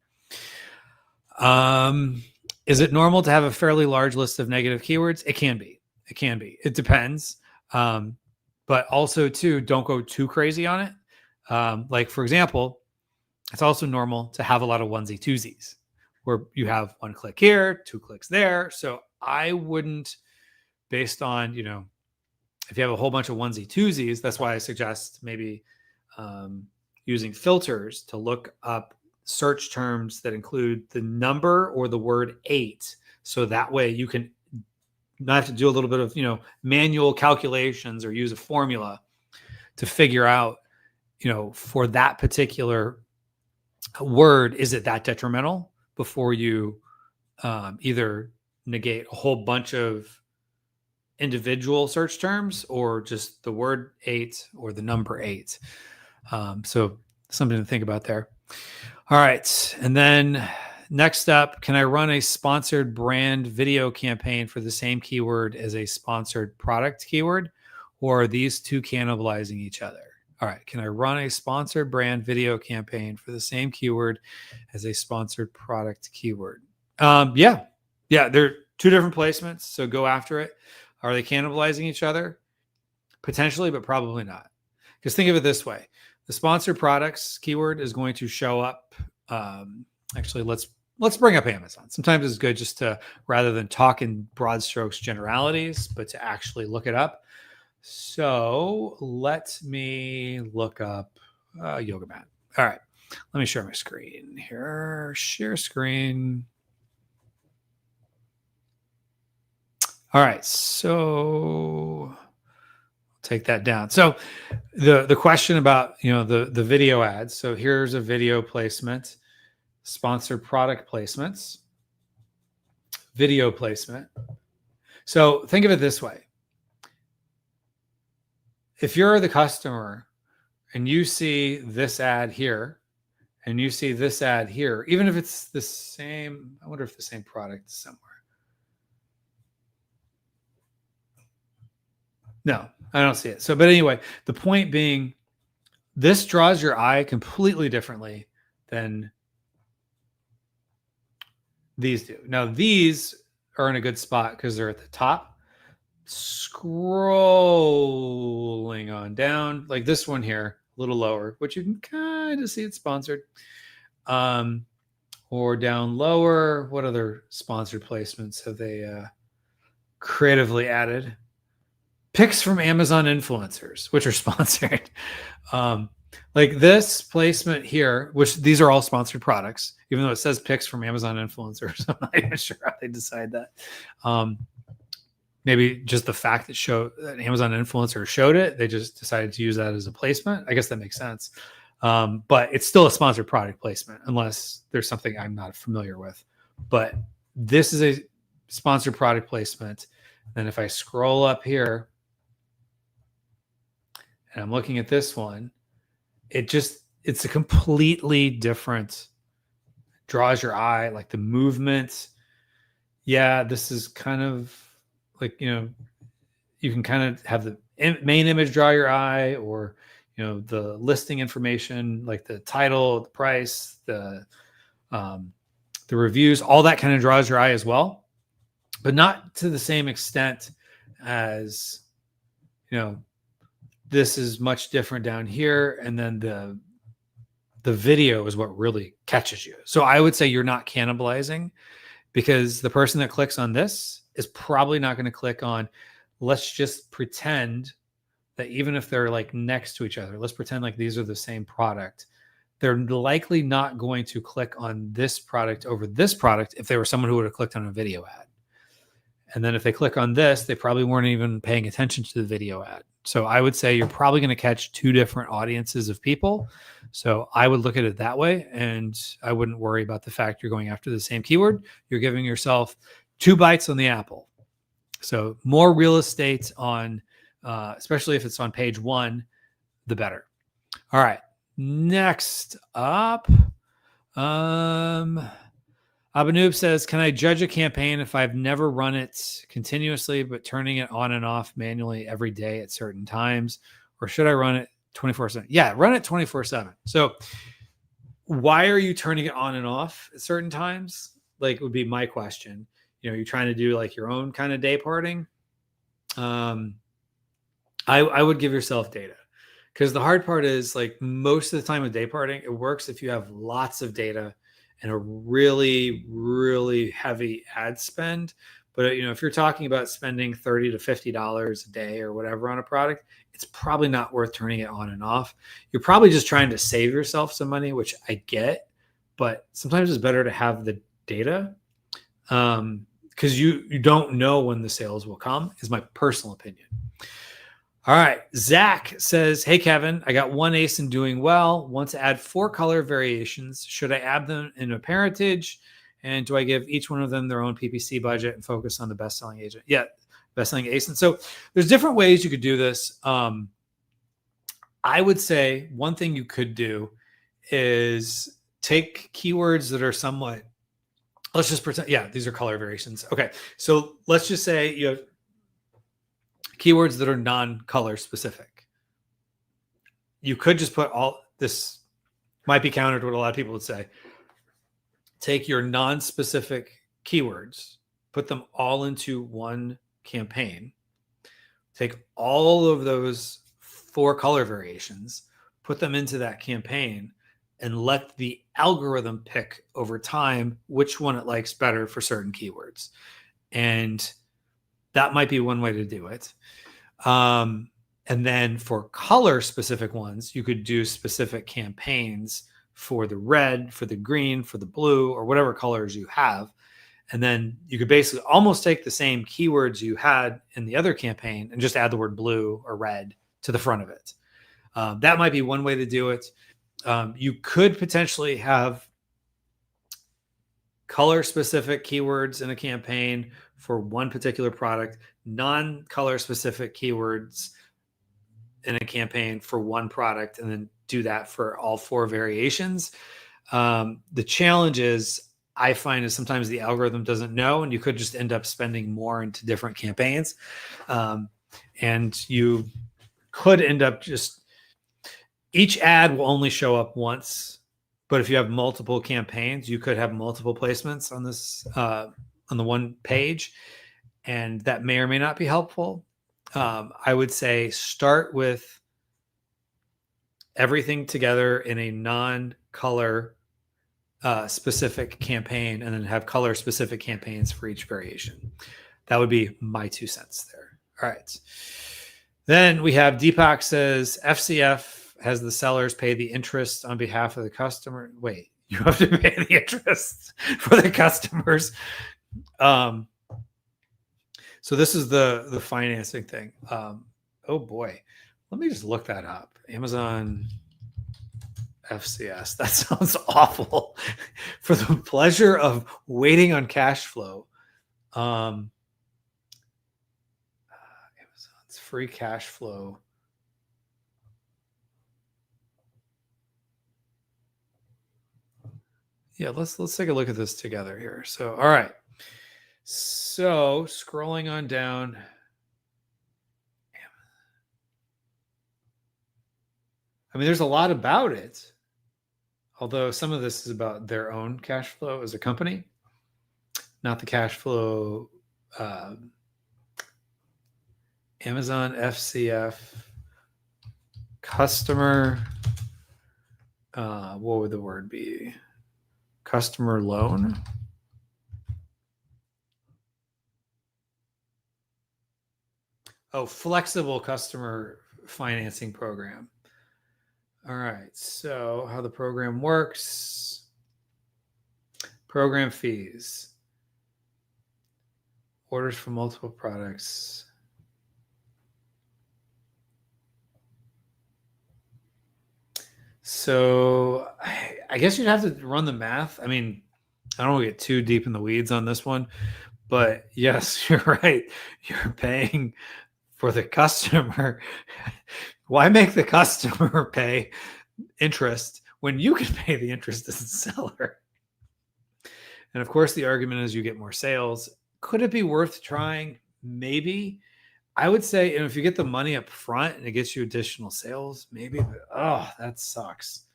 S6: Is it normal to have a fairly large list of negative keywords? It can be. It can be. It depends. But also, too, don't go too crazy on it. Like, for example, it's also normal to have a lot of onesie twosies where you have 1 click here, 2 clicks there. So I wouldn't, based on, if you have a whole bunch of onesie twosies, that's why I suggest maybe using filters to look up search terms that include the number or the word 8. So that way you can not have to do a little bit of, manual calculations or use a formula to figure out, for that particular word, is it that detrimental before you either negate a whole bunch of individual search terms or just the word 8 or the number 8. So something to think about there. All right. And then next up, can I run a sponsored brand video campaign for the same keyword as a sponsored product keyword, or are these two cannibalizing each other? All right. Can I run a sponsored brand video campaign for the same keyword as a sponsored product keyword? Yeah. They're two different placements. So go after it. Are they cannibalizing each other? Potentially, but probably not. Because think of it this way. The sponsored products keyword is going to show up. Actually, let's bring up Amazon. Sometimes it's good just to, rather than talk in broad strokes generalities, but to actually look it up. So let me look up yoga mat. All right. Let me share my screen here. Share screen. All right. So take that down. So the question about, the video ads. So here's a video placement, sponsored product placements, video placement. So think of it this way. If you're the customer and you see this ad here and you see this ad here, even if it's the same, I wonder if the same product is somewhere. No, I don't see it. So, but anyway, the point being, this draws your eye completely differently than these do. Now, these are in a good spot because they're at the top. Scrolling on down, like this one here, a little lower, which you can kind of see it's sponsored. Or down lower, what other sponsored placements have they creatively added? Picks from Amazon influencers, which are sponsored. Like this placement here, which these are all sponsored products, even though it says picks from Amazon influencers. I'm not even sure how they decide that. Maybe just the fact that an Amazon influencer showed it, they just decided to use that as a placement. I guess that makes sense. But it's still a sponsored product placement, unless there's something I'm not familiar with. But this is a sponsored product placement. And if I scroll up here, and I'm looking at this one, it's a completely different, draws your eye, like the movement. Yeah, this is kind of like, you can kind of have the main image draw your eye, or, the listing information, like the title, the price, the reviews, all that kind of draws your eye as well, but not to the same extent as, this is much different down here. And then the video is what really catches you. So I would say you're not cannibalizing, because the person that clicks on this is probably not going to click on, let's just pretend that even if they're like next to each other, let's pretend like these are the same product. They're likely not going to click on this product over this product if they were someone who would have clicked on a video ad. And then if they click on this, they probably weren't even paying attention to the video ad. So I would say you're probably going to catch two different audiences of people. So I would look at it that way. And I wouldn't worry about the fact you're going after the same keyword. You're giving yourself 2 bites on the apple. So more real estate on, especially if it's on page 1, the better. All right. Next up, Abanoob says, can I judge a campaign if I've never run it continuously, but turning it on and off manually every day at certain times? Or should I run it 24/7? Yeah, run it 24/7. So why are you turning it on and off at certain times? like would be my question. You're trying to do like your own kind of day parting. I would give yourself data, because the hard part is, like, most of the time with day parting, it works if you have lots of data and a really, really heavy ad spend. But if you're talking about spending $30 to $50 a day or whatever on a product, it's probably not worth turning it on and off. You're probably just trying to save yourself some money, which I get, but sometimes it's better to have the data, because you don't know when the sales will come, is my personal opinion. All right. Zach says, hey, Kevin, I got one ACE and doing well. Want to add 4 color variations. Should I add them in a parentage? And do I give each one of them their own PPC budget and focus on the best-selling agent? Yeah, best-selling ACE. And so there's different ways you could do this. I would say one thing you could do is take keywords that are somewhat, let's just pretend, yeah, these are color variations. Okay. So let's just say you have keywords that are non-color specific. You could just put all this, might be counter to what a lot of people would say. Take your non-specific keywords, put them all into one campaign, take all of those 4 color variations, put them into that campaign, and let the algorithm pick over time which one it likes better for certain keywords. And that might be one way to do it. And then for color specific ones, you could do specific campaigns for the red, for the green, for the blue, or whatever colors you have. And then you could basically almost take the same keywords you had in the other campaign and just add the word blue or red to the front of it. That might be one way to do it. You could potentially have color specific keywords in a campaign for one particular product, non-color specific keywords in a campaign for one product, and then do that for all 4 variations. The challenge is, I find, is sometimes the algorithm doesn't know, and you could just end up spending more into different campaigns. And you could end up just, each ad will only show up once. But if you have multiple campaigns, you could have multiple placements on this, on the one page, and that may or may not be helpful. I would say start with everything together in a non-color specific campaign, and then have color specific campaigns for each variation. That would be my 2 cents there. All right. Then we have Deepak says, FCF has the sellers pay the interest on behalf of the customer. Wait, you have to pay the interest for the customers. So this is the financing thing. Oh boy, let me just look that up. Amazon FCS. That sounds awful. For the pleasure of waiting on cash flow. Amazon's free cash flow. Yeah, let's take a look at this together here. So, all right. So, scrolling on down. I mean, there's a lot about it, although some of this is about their own cash flow as a company, not the cash flow. Amazon FCF customer. What would the word be? Customer loan. Oh, flexible customer financing program. All right. So how the program works. Program fees. Orders for multiple products. So I guess you'd have to run the math. I mean, I don't want to get too deep in the weeds on this one, but yes, you're right. You're paying for the customer. Why make the customer pay interest when you can pay the interest as the seller? And of course, the argument is you get more sales. Could it be worth trying? Maybe. I would say, if you get the money up front and it gets you additional sales, maybe, but that sucks.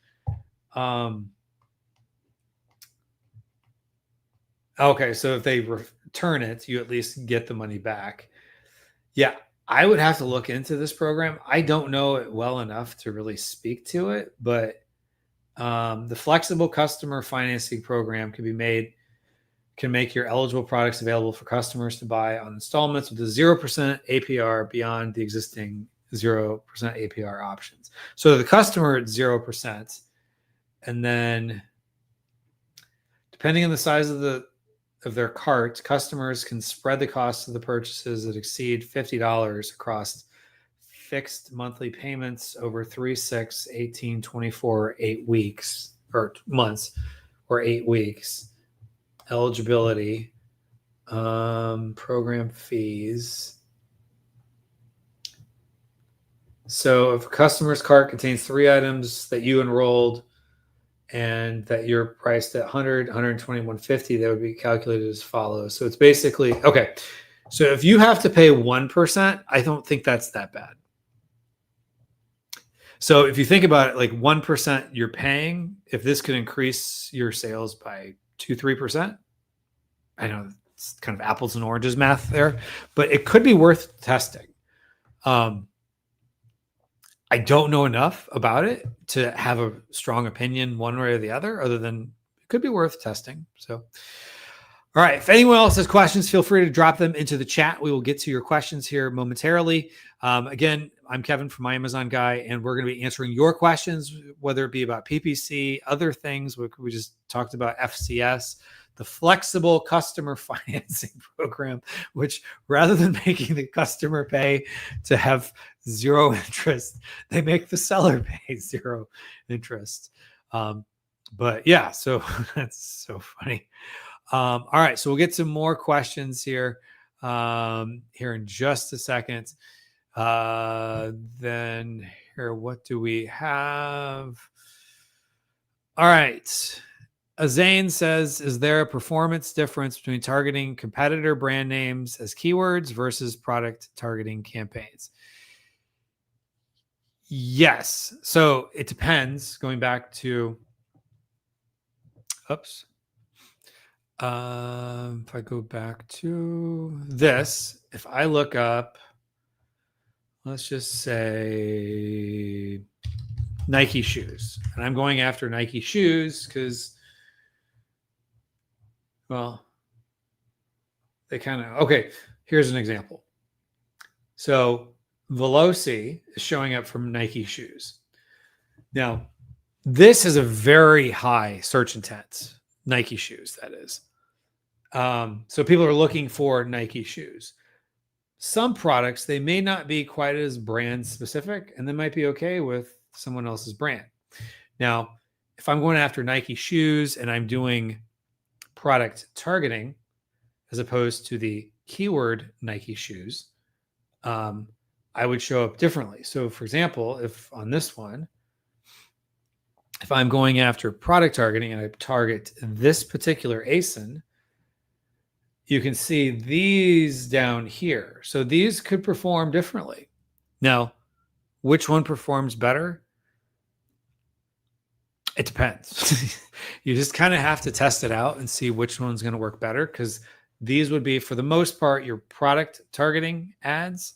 S6: Okay, so if they return it, you at least get the money back. Yeah, I would have to look into this program. I don't know it well enough to really speak to it, but the flexible customer financing program can make your eligible products available for customers to buy on installments with a 0% APR beyond the existing 0% APR options. So the customer at 0%, and then depending on the size of their cart, customers can spread the cost of the purchases that exceed $50 across fixed monthly payments over 3, 6, 18, 24, 8 weeks or months or 8 weeks. Eligibility, program fees. So if a customer's cart contains 3 items that you enrolled and that you're priced at 100, 120, 150, that would be calculated as follows. So it's basically, okay. So if you have to pay 1%, I don't think that's that bad. So if you think about it, like 1% you're paying, if this could increase your sales by 2, 3%, I know it's kind of apples and oranges math there, but it could be worth testing. I don't know enough about it to have a strong opinion one way or the other than it could be worth testing. So, all right. If anyone else has questions, feel free to drop them into the chat. We will get to your questions here momentarily. Again, I'm Kevin from My Amazon Guy, and we're going to be answering your questions, whether it be about PPC, other things. We just talked about FCS, the flexible customer financing program, which rather than making the customer pay to have 0 interest, they make the seller pay 0 interest. But yeah, so that's so funny. All right, so we'll get some more questions here here in just a second. Then here, what do we have? All right. Azane says, is there a performance difference between targeting competitor brand names as keywords versus product targeting campaigns? Yes. So it depends. Going back to, oops. If I go back to this, if I look up, let's just say Nike shoes, and I'm going after Nike shoes because, well, they kind of, okay, here's an example. So Veloci is showing up from Nike shoes. Now, this is a very high search intent, Nike shoes, that is. So people are looking for Nike shoes. Some products, they may not be quite as brand specific, and they might be okay with someone else's brand. Now, if I'm going after Nike shoes and I'm doing product targeting as opposed to the keyword Nike shoes, I would show up differently. So for example, if on this one, if I'm going after product targeting and I target this particular ASIN, you can see these down here. So these could perform differently. Now, which one performs better? It depends. You just kind of have to test it out and see which one's going to work better, because these would be, for the most part, your product targeting ads,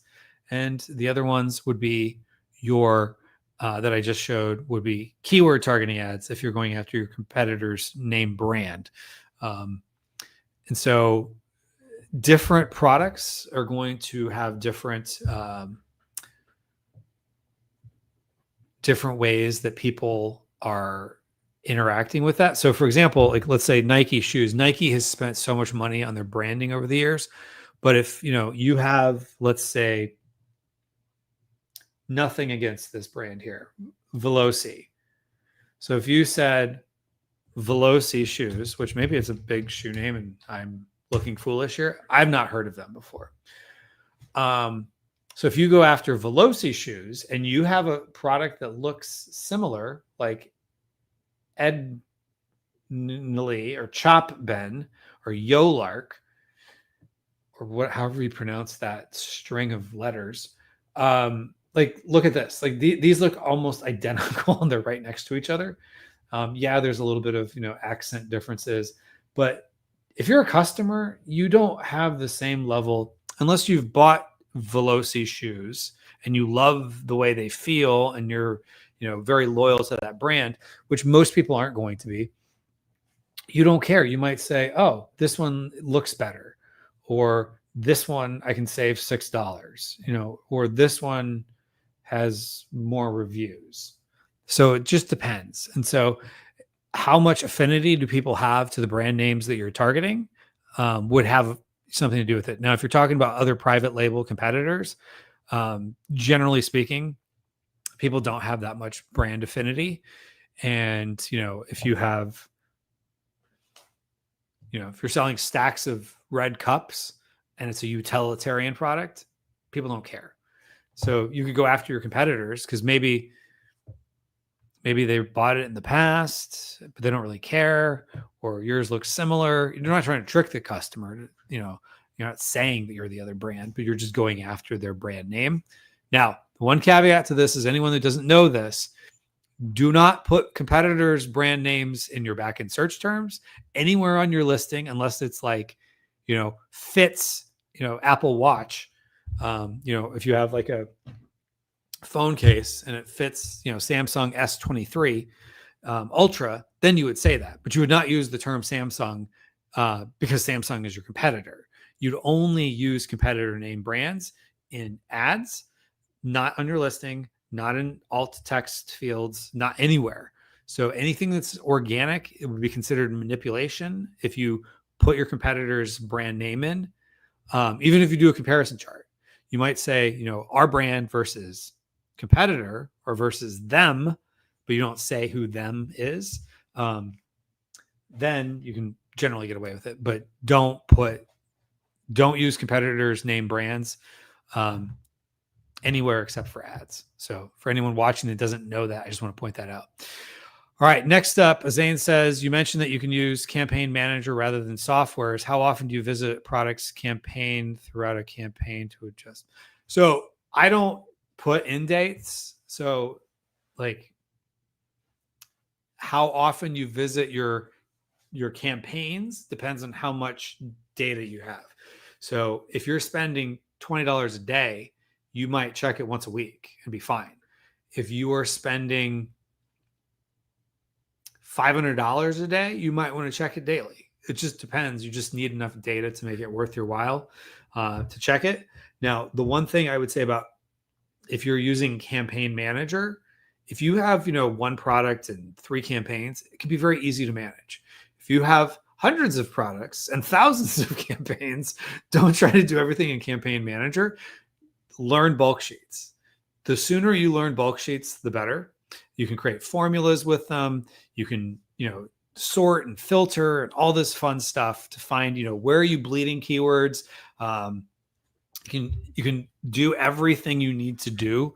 S6: and the other ones would be your that I just showed would be keyword targeting ads if you're going after your competitor's name brand. And so different products are going to have different different ways that people are interacting with that. So for example, like let's say Nike shoes, Nike has spent so much money on their branding over the years, but if you have, let's say, nothing against this brand here, Veloci. So if you said Veloci shoes, which maybe it's a big shoe name and I'm looking foolish here, I've not heard of them before. So if you go after Veloci shoes and you have a product that looks similar, like Ed Nlee or Chop Ben or Yolark, or however you pronounce that string of letters, like look at this. Like these look almost identical and they're right next to each other. Yeah, there's a little bit of accent differences, but if you're a customer, you don't have the same level unless you've bought Veloci shoes and you love the way they feel and you're, very loyal to that brand, which most people aren't going to be. You don't care. You might say, oh, this one looks better, or this one I can save $6, or this one has more reviews. So it just depends. And so how much affinity do people have to the brand names that you're targeting would have something to do with it. Now, if you're talking about other private label competitors, generally speaking, people don't have that much brand affinity. And, if you have, if you're selling stacks of red cups and it's a utilitarian product, people don't care. So you could go after your competitors because maybe they bought it in the past, but they don't really care, or yours looks similar. You're not trying to trick the customer. You're not saying that you're the other brand, but you're just going after their brand name. Now, one caveat to this is anyone that doesn't know this, do not put competitors' brand names in your backend search terms anywhere on your listing unless it's like, fits, Apple Watch. If you have like a phone case and it fits, Samsung S23 Ultra, then you would say that, but you would not use the term Samsung because Samsung is your competitor. You'd only use competitor name brands in ads, not on your listing, not in alt text fields, not anywhere. So anything that's organic, it would be considered manipulation if you put your competitor's brand name in. Even if you do a comparison chart, you might say, our brand versus competitor or versus them, but you don't say who them is. Then you can generally get away with it, but don't use competitors' name brands anywhere except for ads. So for anyone watching that doesn't know that, I just want to point that out. All right. Next up, Azane says, you mentioned that you can use Campaign Manager rather than softwares. How often do you visit a product's campaign throughout a campaign to adjust? So I don't put in dates. So like how often you visit your campaigns depends on how much data you have. So if you're spending $20 a day, you might check it once a week and be fine. If you are spending $500 a day, you might want to check it daily. It just depends. You just need enough data to make it worth your while to check it. Now, the one thing I would say about if you're using Campaign Manager, if you have, one product and 3 campaigns, it can be very easy to manage. If you have hundreds of products and thousands of campaigns, don't try to do everything in Campaign Manager. Learn bulk sheets. The sooner you learn bulk sheets, the better. You can create formulas with them. You can, sort and filter and all this fun stuff to find, where are you bleeding keywords. You can do everything you need to do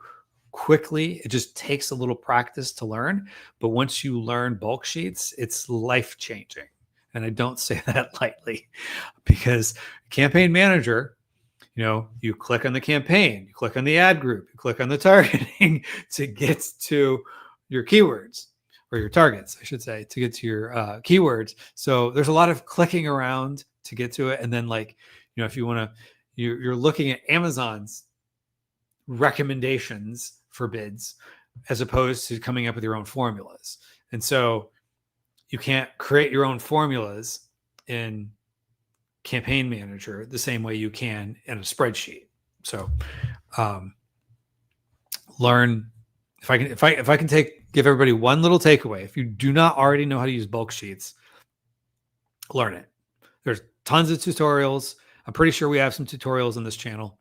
S6: quickly. It just takes a little practice to learn. But once you learn bulk sheets, it's life-changing. And I don't say that lightly because Campaign Manager, you click on the campaign, you click on the ad group, you click on the targeting to get to your keywords or your targets, I should say, to get to your keywords. So there's a lot of clicking around to get to it. And then if you want to, you're looking at Amazon's recommendations for bids as opposed to coming up with your own formulas. And so you can't create your own formulas in Campaign Manager the same way you can in a spreadsheet. So learn if I can give everybody one little takeaway. If you do not already know how to use bulk sheets, learn it. There's tons of tutorials. I'm pretty sure we have some tutorials on this channel.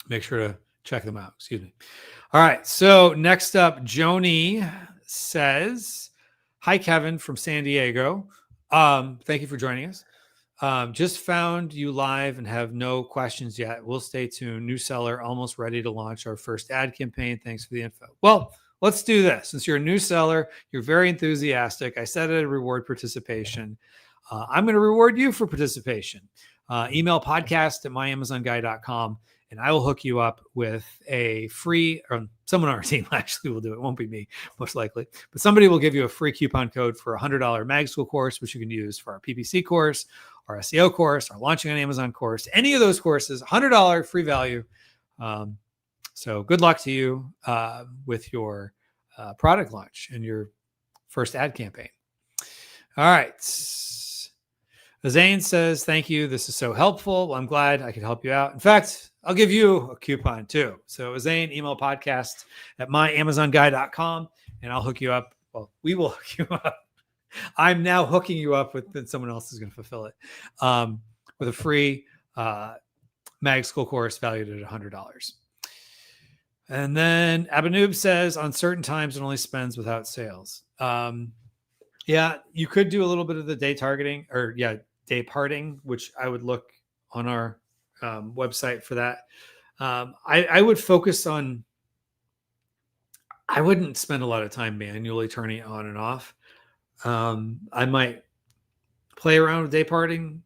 S6: Make sure to check them out. Excuse me. All right. So next up, Joni says, hi, Kevin from San Diego. Thank you for joining us. Just found you live and have no questions yet. We'll stay tuned. New seller, almost ready to launch our first ad campaign. Thanks for the info. Well, let's do this. Since you're a new seller, you're very enthusiastic. I said I'd reward participation. I'm going to reward you for participation. Email podcast@myamazonguy.com and I will hook you up with a free, or someone on our team actually will do it. It won't be me, most likely, but somebody will give you a free coupon code for a $100 mag school course, which you can use for our PPC course, our SEO course, our launching on Amazon course, any of those courses, $100 free value. So good luck to you with your product launch and your first ad campaign. All right. Zane says, thank you. This is so helpful. Well, I'm glad I could help you out. In fact, I'll give you a coupon too. So Zane, email podcast at myamazonguy.com and I'll hook you up. Well, we will hook you up. I'm now hooking you up with, then someone else is going to fulfill it, with a free mag school course valued at $100. And then Abanoob says, on certain times it only spends without sales. Yeah, you could do a little bit of the day targeting, or day parting, which I would look on our website for that. I would focus on, I wouldn't spend a lot of time manually turning it on and off. I might play around with day parting,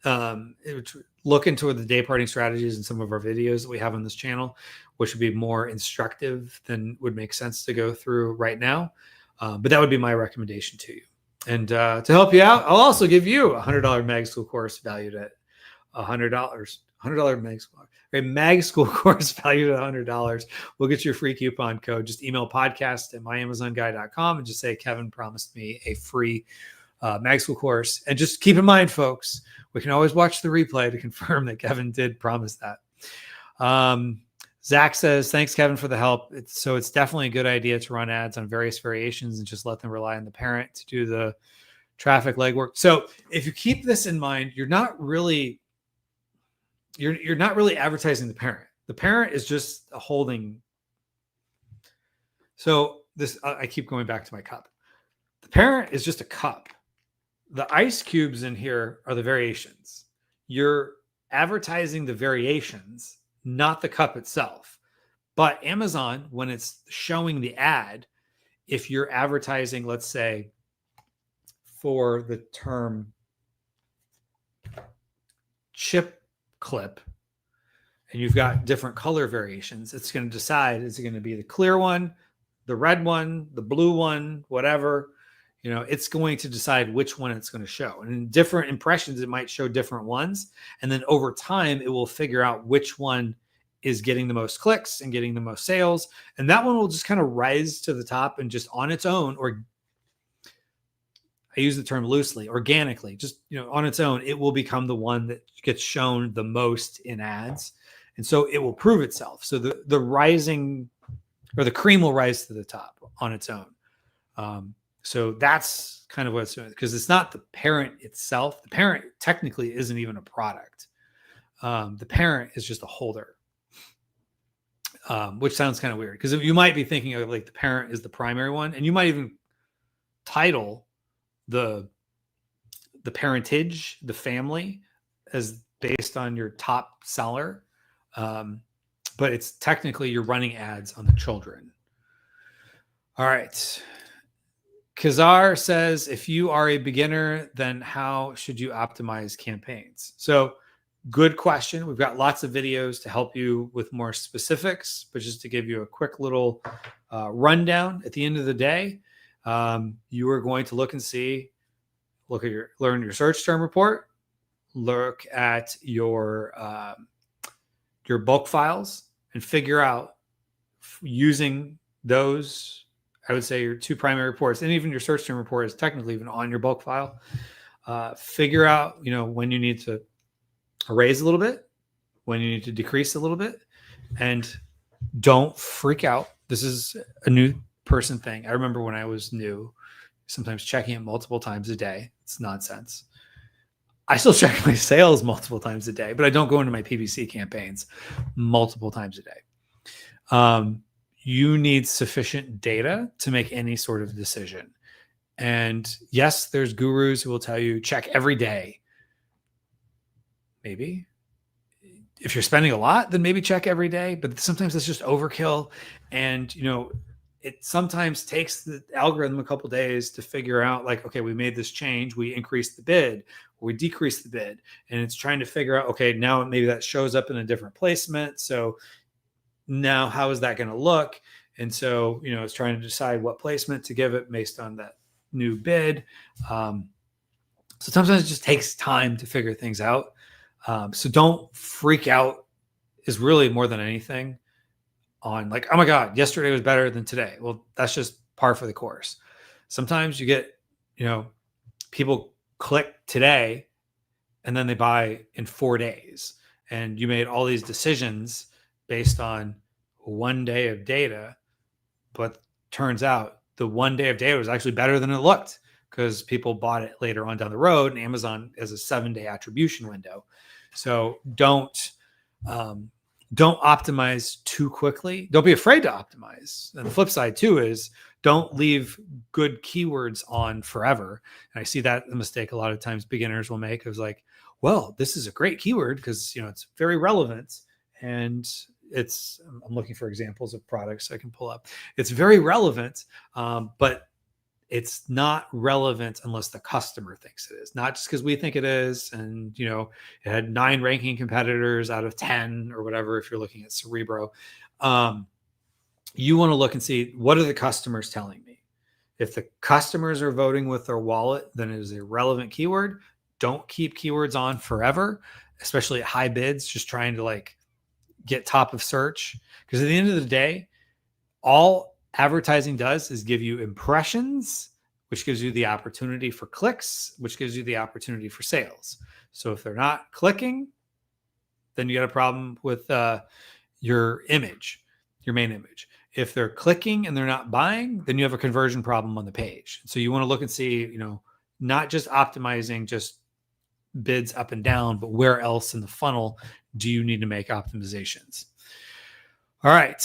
S6: look into the day parting strategies in some of our videos that we have on this channel, which would be more instructive than would make sense to go through right now. But that would be my recommendation to you. And to help you out, I'll also give you a $100 mag school course valued at $100. $100 mag school, a mag school course valued at $100. We'll get you a free coupon code. Just email podcast at myamazonguy.com and just say, Kevin promised me a free mag school course. And just keep in mind, folks, we can always watch the replay to confirm that Kevin did promise that. Zach says, thanks, Kevin, for the help. It's definitely a good idea to run ads on various variations and just let them rely on the parent to do the traffic legwork. So if you keep this in mind, you're not really advertising the parent. The parent is just a holding. So I keep going back to my cup. The parent is just a cup. The ice cubes in here are the variations. You're advertising the variations, not the cup itself. But Amazon, when it's showing the ad, if you're advertising, let's say, for the term chip clip, and you've got different color variations, it's going to decide, is it going to be the clear one, the red one, the blue one, whatever. It's going to decide which one it's going to show. And in different impressions, it might show different ones. And then over time, it will figure out which one is getting the most clicks and getting the most sales. And that one will just kind of rise to the top and just on its own, or I use the term loosely, organically, just, on its own, it will become the one that gets shown the most in ads. And so it will prove itself. So the rising, or the cream will rise to the top on its own. So that's kind of what it's doing, because it's not the parent itself. The parent technically isn't even a product. The parent is just a holder, which sounds kind of weird, because you might be thinking of like the parent is the primary one, and you might even title the parentage, the family, as based on your top seller. But it's technically you're running ads on the children. All right. Kazar says, if you are a beginner, then how should you optimize campaigns? So good question. We've got lots of videos to help you with more specifics, but just to give you a quick little rundown at the end of the day, you are going to learn your search term report, look at your bulk files, and figure out, using those, I would say, your two primary reports, and even your search term report is technically even on your bulk file. Figure out, when you need to raise a little bit, when you need to decrease a little bit, and don't freak out. This is a new person thing. I remember when I was new, sometimes checking it multiple times a day. It's nonsense. I still check my sales multiple times a day, but I don't go into my PPC campaigns multiple times a day. You need sufficient data to make any sort of decision. And yes, there's gurus who will tell you check every day. Maybe. If you're spending a lot, then maybe check every day, but sometimes that's just overkill. And, it sometimes takes the algorithm a couple days to figure out like, okay, we made this change, we increased the bid or we decreased the bid, and it's trying to figure out, okay, now maybe that shows up in a different placement. So now how is that going to look? And so, it's trying to decide what placement to give it based on that new bid. So sometimes it just takes time to figure things out. So don't freak out is really more than anything on like, oh my God, yesterday was better than today. Well, that's just par for the course. Sometimes you get, people click today and then they buy in 4 days, and you made all these decisions based on 1 day of data, but turns out the 1 day of data was actually better than it looked because people bought it later on down the road, and Amazon has a 7-day attribution window. So don't optimize too quickly. Don't be afraid to optimize. And the flip side too is don't leave good keywords on forever. And I see that the mistake a lot of times beginners will make is like, well, this is a great keyword because it's very relevant, and I'm looking for examples of products I can pull up. It's very relevant, but it's not relevant unless the customer thinks it is, not just because we think it is. And, it had 9 ranking competitors out of 10 or whatever. If you're looking at Cerebro, you want to look and see, what are the customers telling me? If the customers are voting with their wallet, then it is a relevant keyword. Don't keep keywords on forever, especially at high bids, just trying to like get top of search. Because at the end of the day, all advertising does is give you impressions, which gives you the opportunity for clicks, which gives you the opportunity for sales. So if they're not clicking, then you got a problem with your image, your main image. If they're clicking and they're not buying, then you have a conversion problem on the page. So you want to look and see, not just optimizing just bids up and down, but where else in the funnel do you need to make optimizations? All right.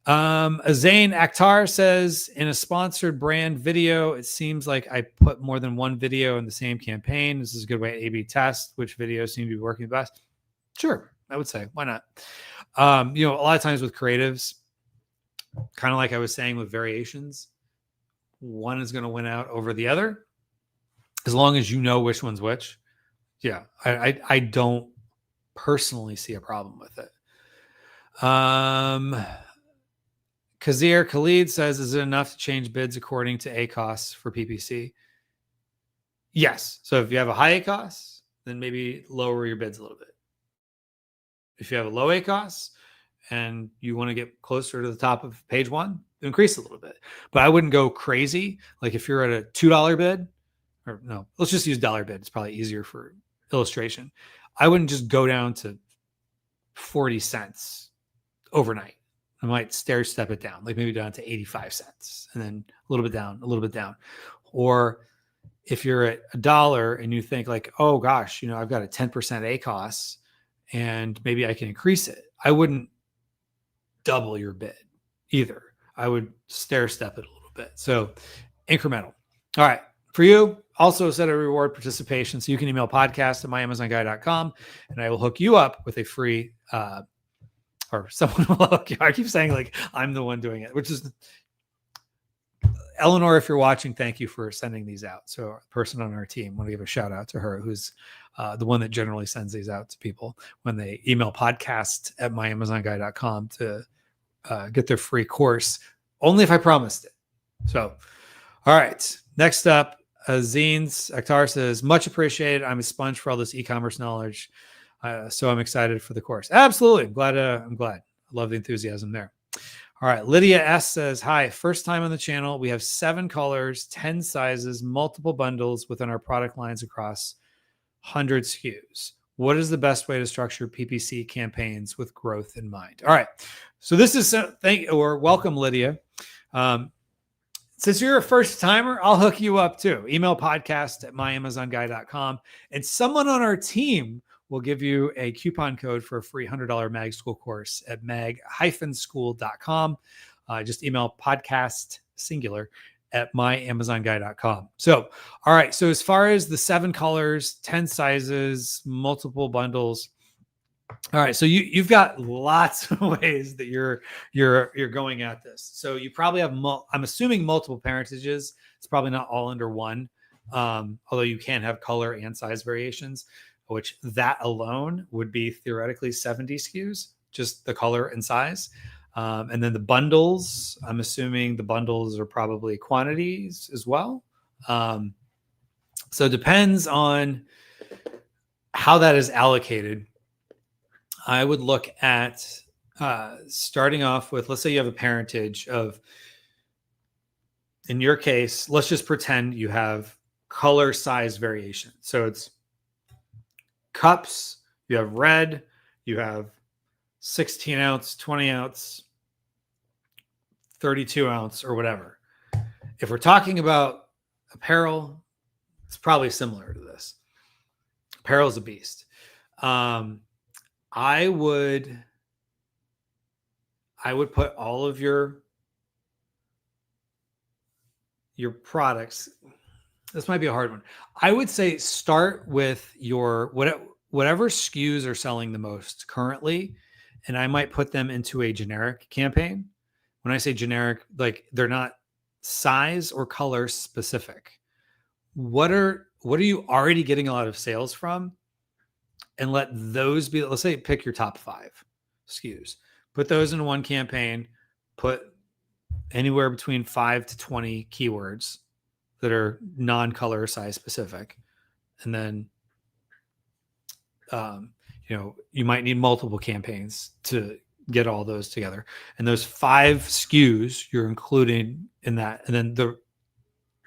S6: Azane Akhtar says, in a sponsored brand video, it seems like I put more than one video in the same campaign. This is a good way to A/B test which videos seem to be working best. Sure, I would say, why not? A lot of times with creatives, kind of like I was saying with variations, one is going to win out over the other as long as you know which one's which. Yeah, I don't personally see a problem with it. Kazir Khalid says, is it enough to change bids according to ACOS for PPC? Yes. So if you have a high ACOS, then maybe lower your bids a little bit. If you have a low ACOS and you want to get closer to the top of page 1, increase a little bit. But I wouldn't go crazy. Like if you're at a $2 bid, or no, let's just use dollar bid. It's probably easier for illustration. I wouldn't just go down to 40 cents overnight. I might stair step it down, like maybe down to 85 cents and then a little bit down, a little bit down. Or if you're at $1 and you think like, oh gosh, I've got a 10% ACOS and maybe I can increase it. I wouldn't double your bid either. I would stair step it a little bit. So incremental. All right. For you, also set a reward participation. So you can email podcast@myamazonguy.com and I will hook you up with a free, or someone will hook you. I keep saying like I'm the one doing it, which is Eleanor. If you're watching, thank you for sending these out. So a person on our team, I want to give a shout out to her, who's the one that generally sends these out to people when they email podcast@myamazonguy.com to get their free course, only if I promised it. So, all right. Next up, Azines Akhtar says, much appreciated. I'm a sponge for all this e-commerce knowledge. So I'm excited for the course. Absolutely. I'm glad. I love the enthusiasm there. All right. Lydia S says, hi, first time on the channel. We have 7 colors, 10 sizes, multiple bundles within our product lines across 100 SKUs. What is the best way to structure PPC campaigns with growth in mind? All right. So this is welcome, Lydia. Since you're a first timer, I'll hook you up too. Email podcast@myamazonguy.com and someone on our team will give you a coupon code for a free $100 mag school course at mag-school.com. Just email podcast singular at myamazonguy.com. So, all right. So as far as the 7 colors, 10 sizes, multiple bundles, All right, so you've got lots of ways that you're going at this. So you probably have I'm assuming multiple parentages. It's probably not all under one, although you can have color and size variations, which that alone would be theoretically 70 SKUs, just the color and size. And then the bundles, I'm assuming the bundles are probably quantities as well. So it depends on how that is allocated. I would look at starting off with, let's say you have a parentage of, in your case, let's just pretend you have color size variation. So it's cups, you have red, you have 16 ounce, 20 ounce, 32 ounce, or whatever. If we're talking about apparel, it's probably similar to this. Apparel is a beast. I would put all of your products. This might be a hard one. I would say start with your whatever SKUs are selling the most currently, and I might put them into a generic campaign. When I say generic, like they're not size or color specific. What are you already getting a lot of sales from? And let those be, let's say, pick your top 5 SKUs, put those in one campaign, put anywhere between 5 to 20 keywords that are non-color size specific. And then, you might need multiple campaigns to get all those together. And those 5 SKUs you're including in that. And then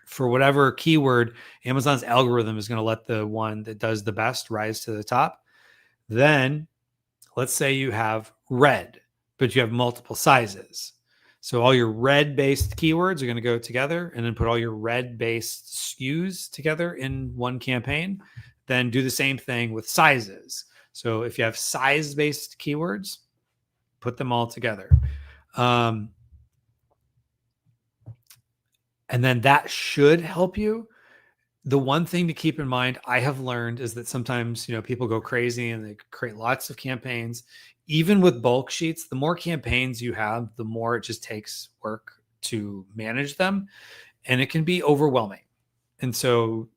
S6: for whatever keyword, Amazon's algorithm is going to let the one that does the best rise to the top. Then let's say you have red, but you have multiple sizes. So all your red-based keywords are going to go together, and then put all your red-based SKUs together in one campaign. Then do the same thing with sizes. So if you have size-based keywords, put them all together. And then that should help you. The one thing to keep in mind, I have learned, is that sometimes, people go crazy and they create lots of campaigns. Even with bulk sheets, the more campaigns you have, the more it just takes work to manage them. And it can be overwhelming. And so,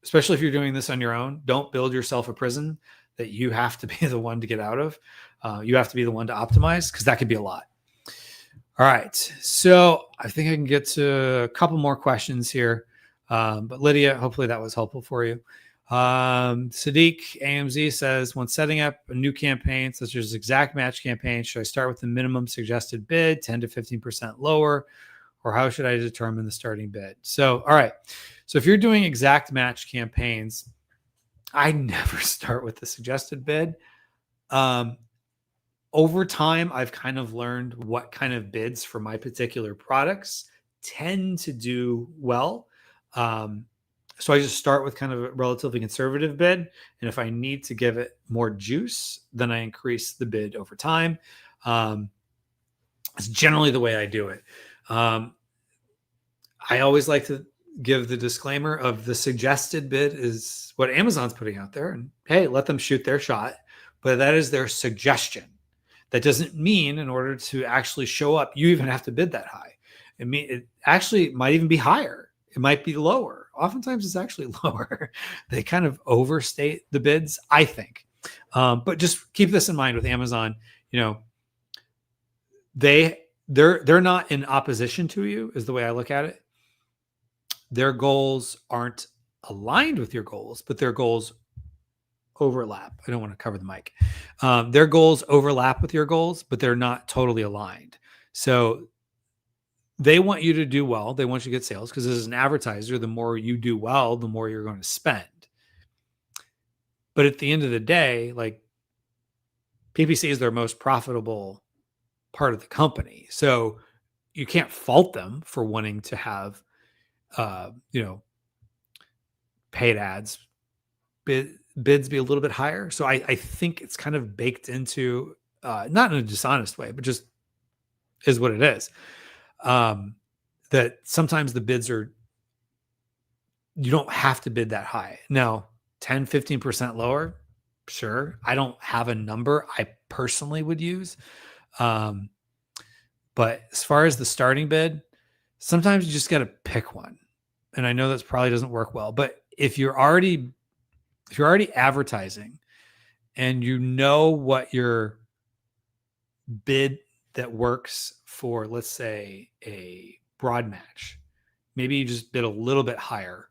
S6: especially if you're doing this on your own, don't build yourself a prison that you have to be the one to get out of. You have to be the one to optimize, because that could be a lot. All right. So I think I can get to a couple more questions here. But Lydia, hopefully that was helpful for you. Sadiq AMZ says, when setting up a new campaign, such as exact match campaign, should I start with the minimum suggested bid, 10 to 15% lower, or how should I determine the starting bid? So, all right. So if you're doing exact match campaigns, I never start with the suggested bid. Over time, I've kind of learned what kind of bids for my particular products tend to do well. So I just start with kind of a relatively conservative bid. And if I need to give it more juice, then I increase the bid over time. It's generally the way I do it. I always like to give the disclaimer of the suggested bid is what Amazon's putting out there. And hey, let them shoot their shot. But that is their suggestion. That doesn't mean in order to actually show up, you even have to bid that high. It actually might even be higher. It might be lower. Oftentimes it's actually lower. They kind of overstate the bids, I think. But just keep this in mind with Amazon. They're not in opposition to you, is the way I look at it. Their goals aren't aligned with your goals, but their goals overlap. I don't want to cover the mic. Their goals overlap with your goals, but they're not totally aligned. So they want you to do well. They want you to get sales, because as an advertiser, the more you do well, the more you're going to spend. But at the end of the day, like, PPC is their most profitable part of the company. So you can't fault them for wanting to have, paid ads, bids be a little bit higher. So I think it's kind of baked into, not in a dishonest way, but just is what it is. That sometimes the bids you don't have to bid that high. Now, 10, 15% lower, Sure. I don't have a number I personally would use. But as far as the starting bid, sometimes you just got to pick one. And I know that probably doesn't work well, but if you're already advertising and you know what your bid that works for, let's say, a broad match, maybe you just bid a little bit higher,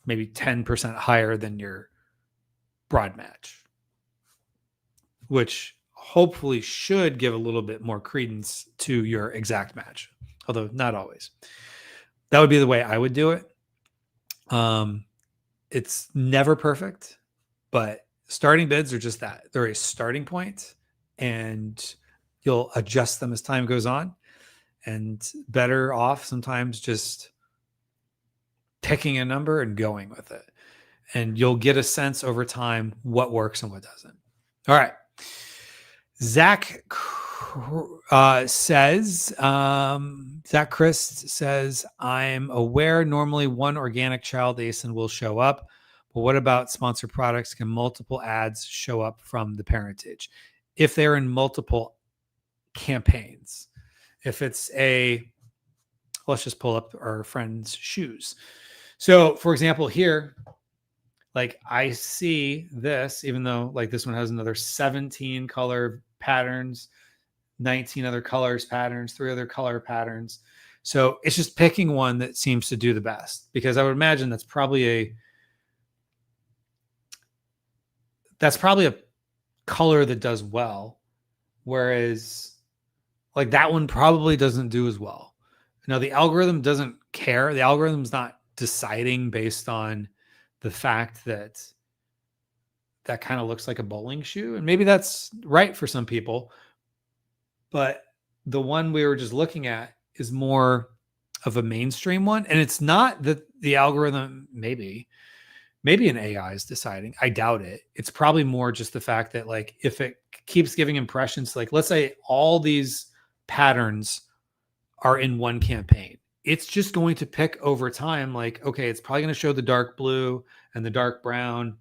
S6: maybe 10% higher than your broad match, which hopefully should give a little bit more credence to your exact match, although not always. That would be the way I would do it. It's never perfect, but starting bids are just that. They're a starting point, and you'll adjust them as time goes on, and better off sometimes just picking a number and going with it. And you'll get a sense over time what works and what doesn't. All right. Zach says, Zach Christ says, I'm aware normally one organic child ASIN will show up, but what about sponsored products? Can multiple ads show up from the parentage if they're in multiple campaigns? If it's let's just pull up our friend's shoes. So for example, here, like I see this, even though like this one has another 17 color patterns, 19 other colors patterns, 3 other color patterns. So it's just picking one that seems to do the best, because I would imagine that's probably a color that does well. Whereas like that one probably doesn't do as well. Now the algorithm doesn't care. The algorithm's not deciding based on the fact that that kind of looks like a bowling shoe. And maybe that's right for some people. But the one we were just looking at is more of a mainstream one. And it's not that the algorithm, maybe an AI is deciding. I doubt it. It's probably more just the fact that like if it keeps giving impressions, like let's say all these patterns are in one campaign, it's just going to pick over time. Like, okay, it's probably going to show the dark blue and the dark brown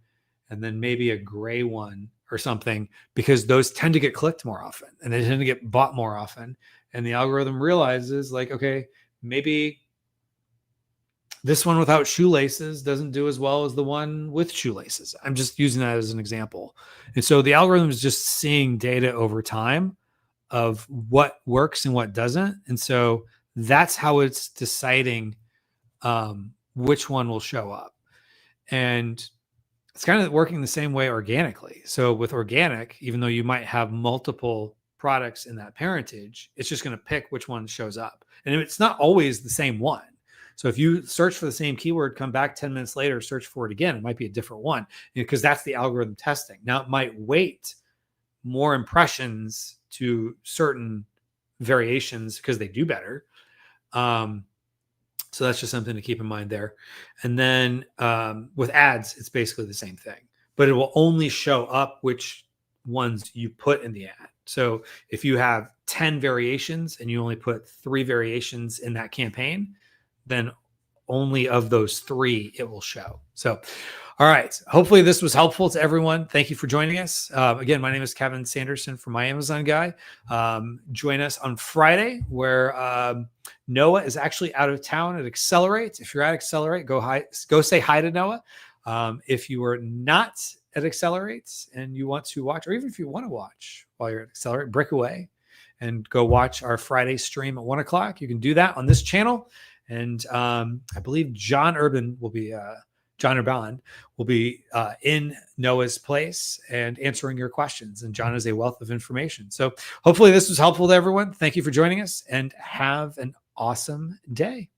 S6: and then maybe a gray one or something, because those tend to get clicked more often and they tend to get bought more often. And the algorithm realizes like, okay, maybe this one without shoelaces doesn't do as well as the one with shoelaces. I'm just using that as an example. And so the algorithm is just seeing data over time of what works and what doesn't. And so that's how it's deciding which one will show up. And it's kind of working the same way organically. So with organic, even though you might have multiple products in that parentage, it's just going to pick which one shows up. And it's not always the same one. So if you search for the same keyword, come back 10 minutes later, search for it again, it might be a different one, because that's the algorithm testing. Now it might weight more impressions to certain variations because they do better. So that's just something to keep in mind there. And then with ads, it's basically the same thing, but it will only show up which ones you put in the ad. So if you have 10 variations and you only put 3 variations in that campaign, then only of those 3 it will show. So, all right. Hopefully this was helpful to everyone. Thank you for joining us. Again, my name is Kevin Sanderson from My Amazon Guy. Join us on Friday where Noah is actually out of town at Accelerate. If you're at Accelerate, go say hi to Noah. If you are not at Accelerate and you want to watch, or even if you want to watch while you're at Accelerate, break away and go watch our Friday stream at 1:00. You can do that on this channel. And I believe John Urban will be in Noah's place and answering your questions. And John is a wealth of information. So hopefully this was helpful to everyone. Thank you for joining us and have an awesome day.